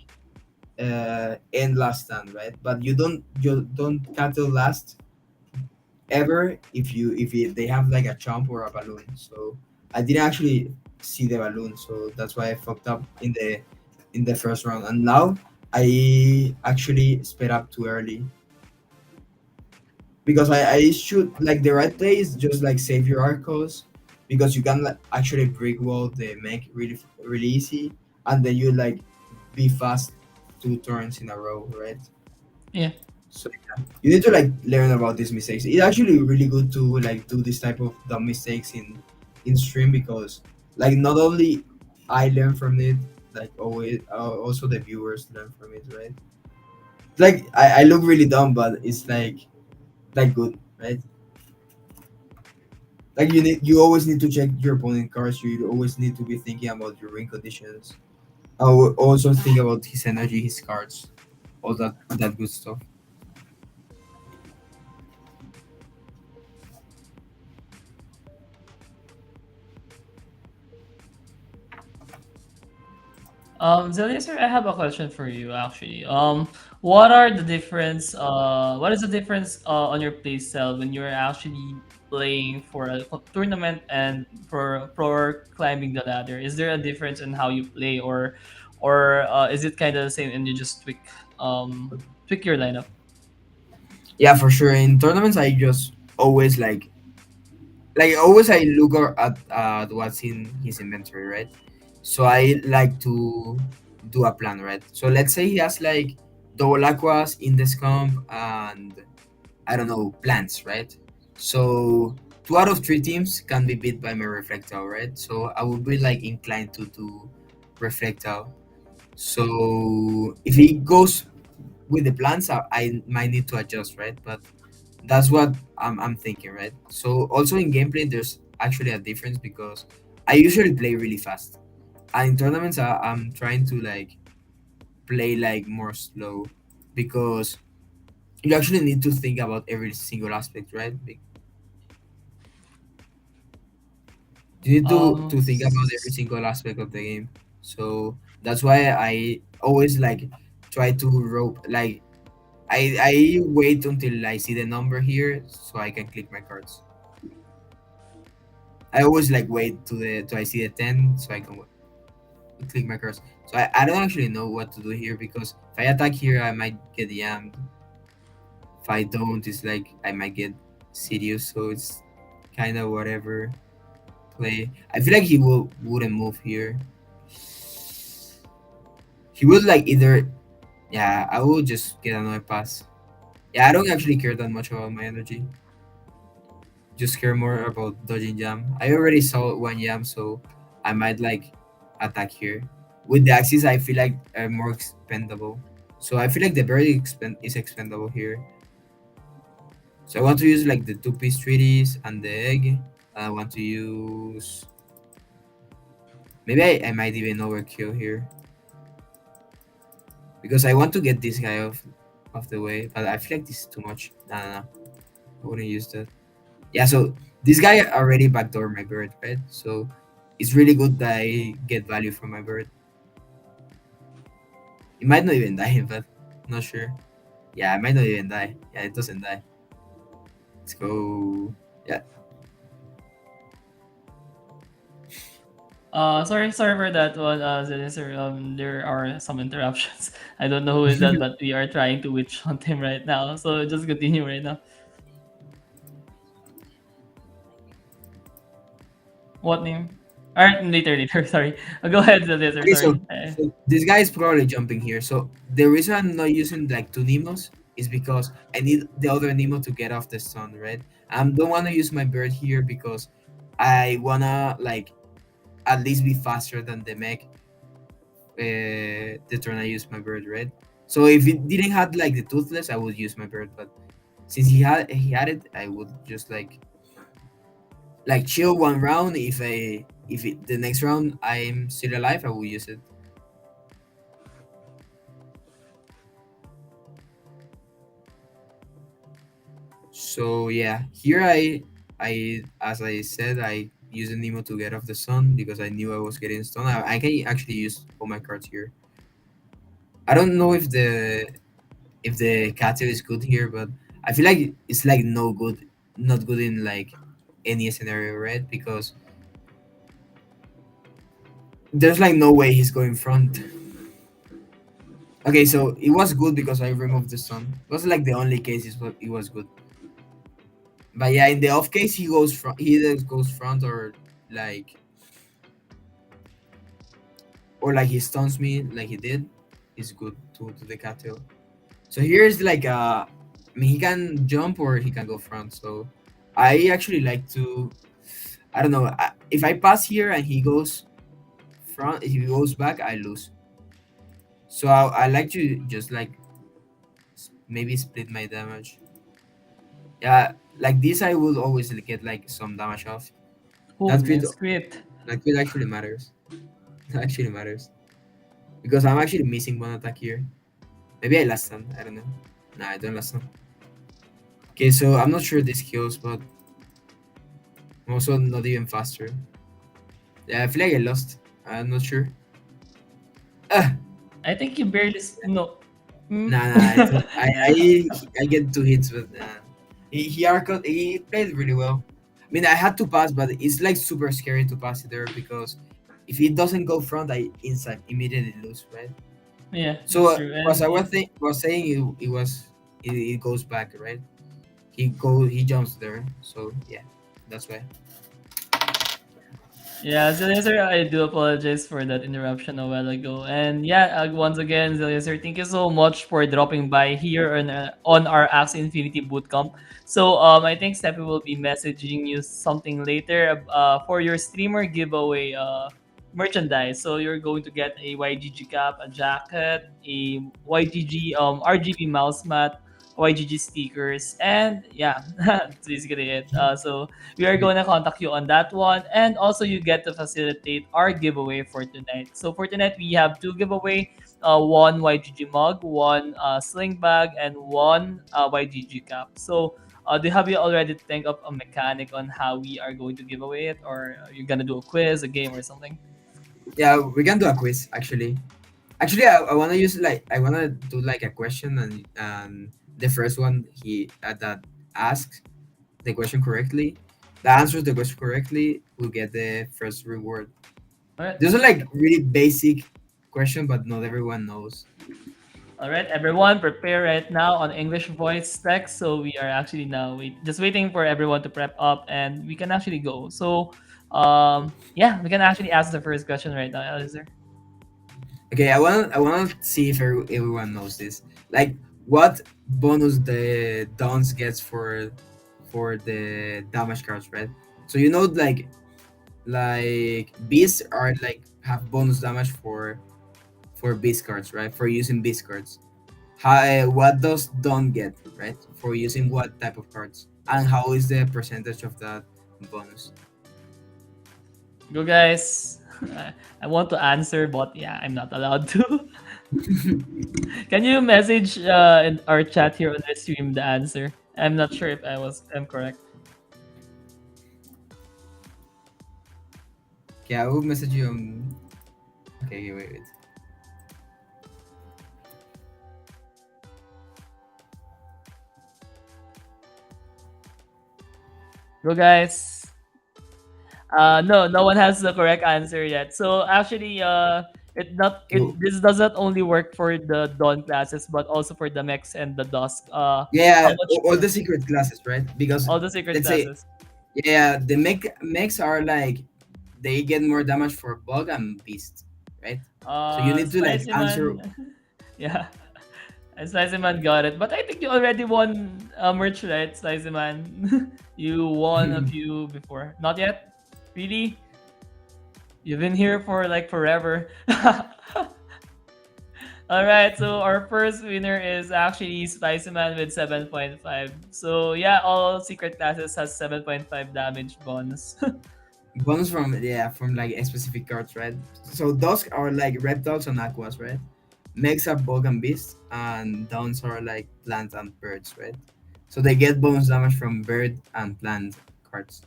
end last stand, right? But you don't cattle last ever they have like a chomp or a balloon. So I didn't actually see the balloon, so that's why I fucked up in the first round. And now I actually sped up too early because I should like the right play is just like save your arcos because you can like, actually brick wall the mech really easy and then you like be fast two turns in a row, right? Yeah. So yeah, you need to like learn about these mistakes. It's actually really good to like do this type of dumb mistakes in stream because like not only I learn from it, like always also the viewers learn from it, right? Like I look really dumb, but it's like good, right? Like you always need to check your opponent cards. You always need to be thinking about your ring conditions. I will also think about his energy, his cards, all that good stuff. Zeliaser, I have a question for you actually. What are the difference? What is the difference on your play style when you're actually playing for a tournament and for climbing the ladder? Is there a difference in how you play, or is it kind of the same and you just tweak your lineup? Yeah, for sure. In tournaments, I just always like always I look at what's in his inventory, right? So I like to do a plan, right? So let's say he has like double aquas in the scum and I don't know plants, right? So 2 out of 3 teams can be beat by my reflectile, right? So I would be like inclined to do reflectile. So if he goes with the plants, I might need to adjust, right? But that's what I'm thinking, right? So also in gameplay, there's actually a difference because I usually play really fast, and in tournaments, I'm trying to like play like more slow because you actually need to think about every single aspect, right? You need to think about every single aspect of the game. So that's why I always like try to rope like I wait until I see the number here so I can click my cards. I always like wait to the to I see the 10 so I can click my cards. So I don't actually know what to do here because if I attack here I might get yammed. If I don't, it's like I might get serious. So it's kind of whatever play. I feel like he wouldn't move here. He would like either yeah. I will just get another pass. Yeah, I don't actually care that much about my energy. Just care more about dodging jam. I already saw one jam, so I might like attack here. With the axis, I feel like more expendable. So I feel like the berry is expendable here. So I want to use like the 2 piece treaties and the egg. I want to use maybe I might even overkill here because I want to get this guy off the way, but I feel like this is too much. No, no, no. I wouldn't use that. Yeah, so this guy already backdoor my bird, right? So it's really good that I get value from my bird. It might not even die, but not sure. Yeah, it might not even die. Yeah, it doesn't die. Let's go. Yeah. Sorry for that one, Zeliaser. There are some interruptions. I don't know who is that, but we are trying to witch hunt him right now. So just continue right now. What name? Alright, later. Sorry. Go ahead, Zeliaser. Okay, so Sorry. so this guy is probably jumping here. So the reason I'm not using like 2 Nemos is because I need the other Nemo to get off the stun, right? I don't want to use my bird here because I wanna like at least be faster than the mech the turn I use my bird, right? So if it didn't have like the toothless, I would use my bird, but since he had it, I would just like chill one round. If the next round I'm still alive, I will use it. So yeah, here I as I said I used Nemo to get off the sun because I knew I was getting stunned. I can actually use all my cards here. I don't know if the Kato is good here, but I feel like it's like no good, not good in like any scenario, right? Because there's like no way he's going front. Okay, so it was good because I removed the sun. It was like the only case it was good. But yeah, in the off case he goes front, he either goes front like or he stuns me like he did. Is good to the Kato. So here's like I mean he can jump or he can go front. So I actually like to I don't know. If I pass here and he goes front, if he goes back, I lose. So I like to just like maybe split my damage. Yeah, like this I would always get like some damage off. Oh, That crit, nice crit. that crit actually matters. That actually matters because I'm actually missing one attack here. Maybe I last stun. I don't know. Nah, I don't last stun. Okay, so I'm not sure this kills, but I'm also not even faster. Yeah, I feel like I lost. I'm not sure. Ah, I think you barely no. Mm. nah, nah. I get two hits, but he played really well. I mean, I had to pass, but it's like super scary to pass it there because if he doesn't go front, I inside immediately lose, right? Yeah, So that's true. was And I was saying it goes back, right? He jumps there, so yeah, that's why. yeah, Zeliaser, I do apologize for that interruption a while ago. And yeah, once again, Zeliaser, thank you so much for dropping by here on our Axie Infinity Bootcamp. So I think Steffi will be messaging you something later for your streamer giveaway merchandise. So you're going to get a YGG cap, a jacket, a YGG RGB mouse mat, YGG stickers, and yeah, that's basically it. So we are going to contact you on that one, and also you get to facilitate our giveaway for tonight. So for tonight we have two giveaway, one YGG mug, one sling bag, and one YGG cap. So have you already think of a mechanic on how we are going to give away it, or you're gonna do a quiz, a game, or something? Yeah, we can do a quiz actually. Actually, I wanna use like I wanna do like a question, and the first one that asks the question correctly, that answers the question correctly, will get the first reward. All right. These are like really basic question, but not everyone knows. All right, everyone, prepare right now on English voice text. So we are actually now just waiting for everyone to prep up, and we can actually go. So, yeah, we can actually ask the first question right now, Alistair. Okay, I wanna see if everyone knows this. Like, what bonus the Dons gets for the damage cards, right? So like beasts are like have bonus damage for beast cards, right? For using beast cards. How what does Don get, right? For using what type of cards? And how is the percentage of that bonus? Go, guys. I want to answer, but yeah, I'm not allowed to. Can you message in our chat here on the stream the answer? I'm not sure if I'm correct. Okay, I will message you. Okay, wait. Go, guys. No, no one has the correct answer yet. So actually, Okay, this does not only work for the dawn classes, but also for the mechs and the dusk. How yeah, much all the secret classes, right? Because all the secret let's say, classes? yeah, the mechs are like they get more damage for bug and beast, right? So you need to like Spicy answer. man, yeah, and Spicy man got it. But I think you already won merch, right, Spicy man? You won a few before, not yet. Really? You've been here for like forever. All right, so our first winner is actually Spicy Man with 7.5. So yeah, all secret classes has 7.5 damage bonus. Bonus from like a specific cards, right? So those are like reptiles and aquas, right? Mechs are bug and beast, and downs are like plants and birds, right? So they get bonus damage from bird and plant cards.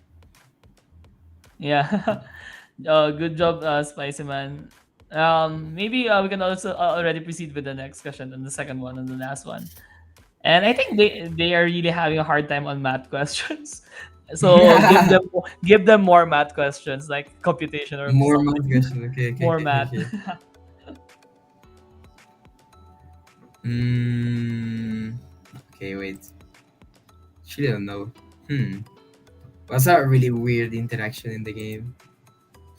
Yeah. Good job, Spicy Man. Maybe we can also already proceed with the next question and the second one and the last one. And I think they are really having a hard time on math questions. So give them more math questions like computation or More math something. question. Okay, okay, More okay, okay, math. okay. Mm, okay, wait. Actually, I don't know. Hmm. What's that really weird interaction in the game?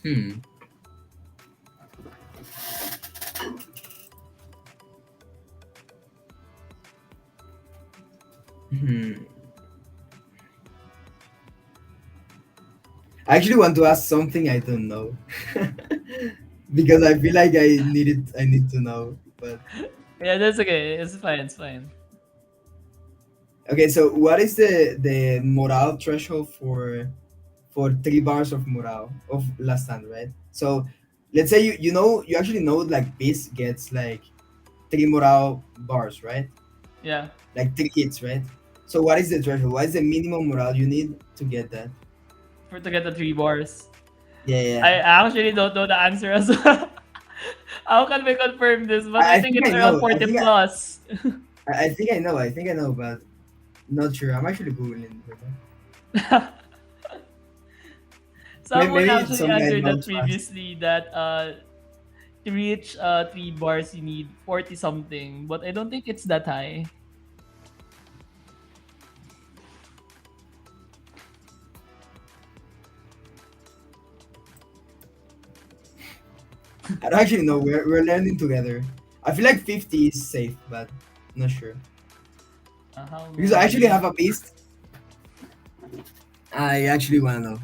Hmm. Hmm. I actually want to ask something I don't know. Because I feel like I need to know. But Yeah, that's okay. It's fine. It's fine. okay, so what is the morale threshold for 3 bars of morale of last stand, right? So let's say you actually know like Beast gets like 3 morale bars, right? Yeah, Like 3 hits, right? So what is the threshold? What is the minimum morale you need to get that? for to get the 3 bars. Yeah, yeah. I actually don't know the answer as well. How can we confirm this? But I I think think it's I around know. 40 plus. I think I know. I think I know, but not sure. I'm actually googling. Someone Maybe actually some guy answered that knows fast. previously that to reach 3 bars you need 40 something, but I don't think it's that high. I don't actually know. We're learning together. I feel like 50 is safe, but not sure How because I actually have many? a beast. I actually wanna know.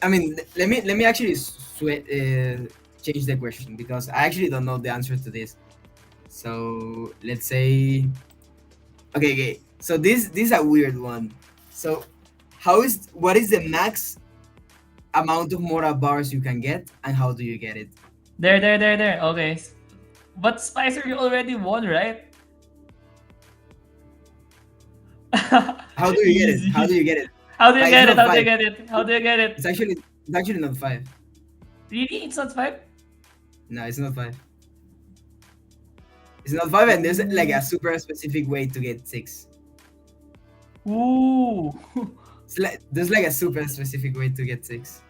I mean, let me actually change the question because I actually don't know the answer to this. So let's say, okay. So this is a weird one. So what is the max amount of moral bars you can get, and how do you get it? There. Okay. But Spicer, you already won, right? How do you get it? How do Easy. you get it? How do you It's get it? not How do you five. get it? How do you get It's it? actually it's actually not five. Really? It's not five? No, it's not five. It's not five, and there's like a Ooh. super specific way to get six. Ooh. It's like there's like a super specific way to get six.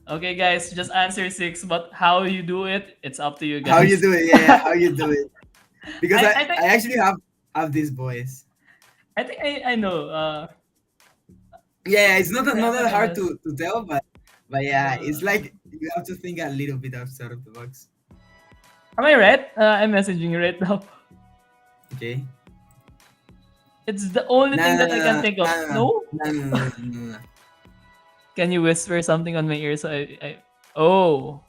Okay, guys, just answer six, but how you do it, it's up to you How you guys. do it? Yeah, how you do it? Because I, I I think I actually have these boys. I know. Yeah, it's not that hard Nevertheless, to tell, but yeah, it's uh, like you have to think a little bit outside of the box. am I right? I'm messaging you right now. Okay. It's the only No thing no that I can no think no of. No? no no no no no no. No. Can you whisper something on my ear so I oh.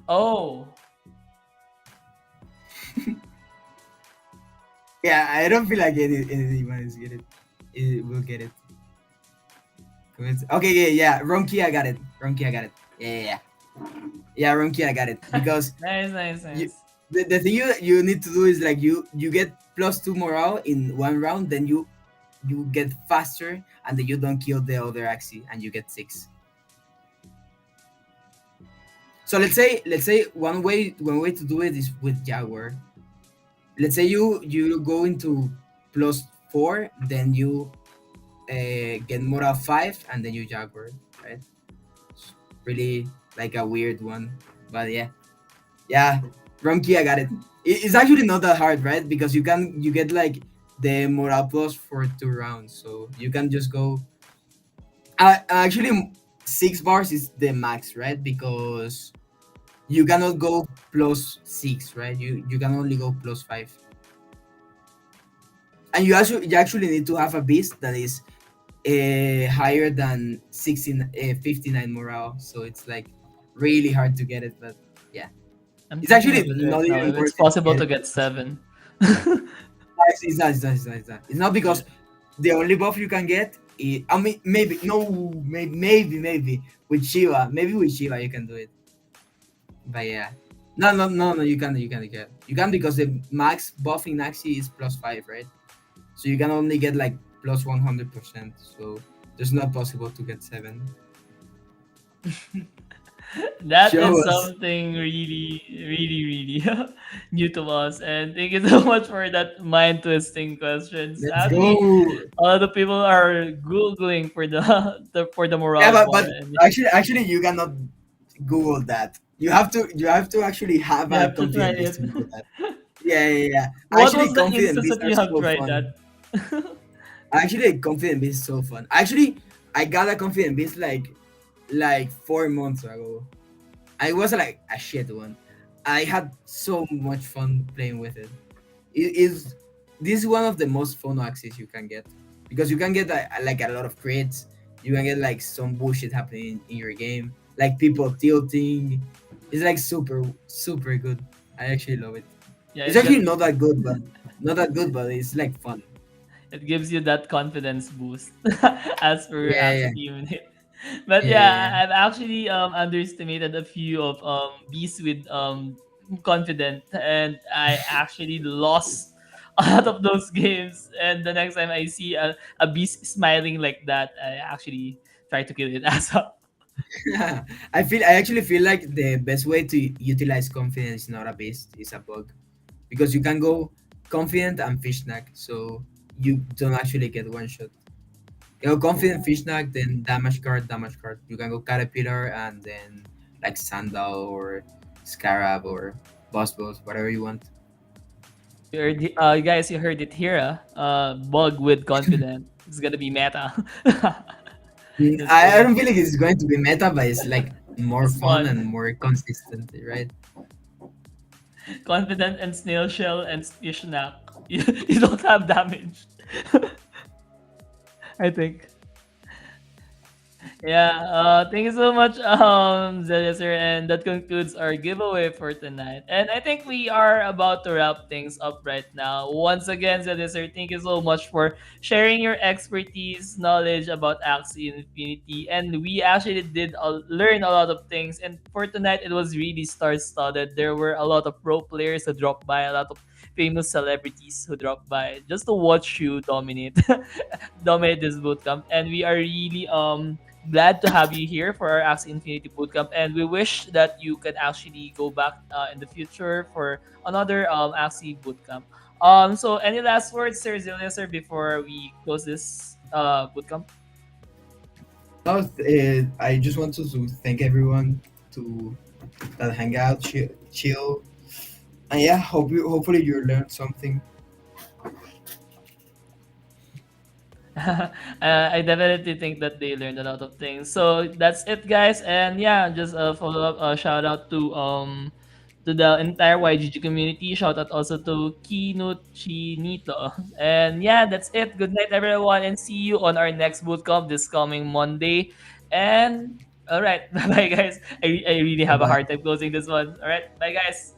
Oh. Yeah, I don't feel like anyone is get it. It will get it. Okay, yeah. Ronki, I got it. Ronki, I got it. Yeah. Yeah, Ronki, I got it. Because you, Nice. the thing you need to do is like you get plus two morale in one round, then you get faster, and then you don't kill the other Axie, and you get six. So let's say one way to do it is with Jaguar. Let's say you go into plus four, then you get morale five, and then you Jaguar, right? It's really like a weird one, but yeah. Ronki, I got it. It's actually not that hard, right? Because you get like the morale plus for 2 rounds, so you can just go. Actually, 6 bars is the max, right? Because you cannot go plus six, right? You can only go plus five, and you actually need to have a beast that is higher than 59 morale. So it's like really hard to get it, but yeah, I'm it's thinking actually of it right not now. even If it's worth it to possible get to it get because seven. it's not Yeah. because the only buff you can get. I mean, maybe no, maybe with Shiva, maybe with Shiva you can do it, but yeah. No, you can because the max buff in Axie is plus five, right? So you can only get like plus 100%. So it's not possible to get seven. That Show is us. something really new to us. And thank you so much for that mind twisting questions. Let's Actually, go. a lot of people are googling for the, for the Yeah, morale but bar, and actually you cannot Google that. You have to actually have you a have to try confident base it. to do that. Yeah. What Actually, was the confident instance bees that are you have so tried fun. that? Actually, confident bees is so fun. Actually, I got a confident beast like 4 months ago. I was like a shit one. I had so much fun playing with it. It is This is one of the most fun axes you can get because you can get like a lot of crits. You can get like some bullshit happening in your game, like people tilting. It's like super good. I actually love it. Yeah, It's actually not that good, but it's like fun. it gives you that confidence boost as per your Yeah, axis unit. But yeah, yeah. yeah, I've actually underestimated a few of beasts with confident, and I actually lost a lot of those games. And the next time I see a beast smiling like that, I actually try to kill it as well. I actually feel like the best way to utilize confidence, not a beast, is a bug, because you can go confident and fishnack, so you don't actually get one shot. You go confident fishnack, then damage card. You can go caterpillar and then like sandal or scarab or boss, whatever you want. Guys, you heard it here. Bug with confident. It's gonna be meta. Just I kidding. don't feel like it's going to be meta, but it's like more It's fun and fun. more consistent, right? Confident and snail shell and fishnack. You don't have damage. I think. Yeah, thank you so much, Zeliaser, and that concludes our giveaway for tonight. And I think we are about to wrap things up right now. Once again, Zeliaser, thank you so much for sharing your expertise, knowledge about Axie Infinity, and we actually did learn a lot of things. And for tonight, it was really star-studded. There were a lot of pro players who dropped by, a lot of famous celebrities who dropped by just to watch you dominate, dominate this bootcamp. And we are really glad to have you here for our Axie Infinity Bootcamp, and we wish that you can actually go back in the future for another Axie Bootcamp. So any last words, Sir Zillia, sir, before we close this bootcamp? No, I just want to thank everyone to that hang out, chill, and yeah, hopefully you learned something. I definitely think that they learned a lot of things. So that's it, guys. And yeah, just a follow up shout out to the entire YGG community. Shout out also to Kinuchi Nito. And yeah, that's it. Good night, everyone, and see you on our next bootcamp this coming Monday. And all right, bye, guys. I really Bye have a hard bye. time closing this one. All right, bye, guys.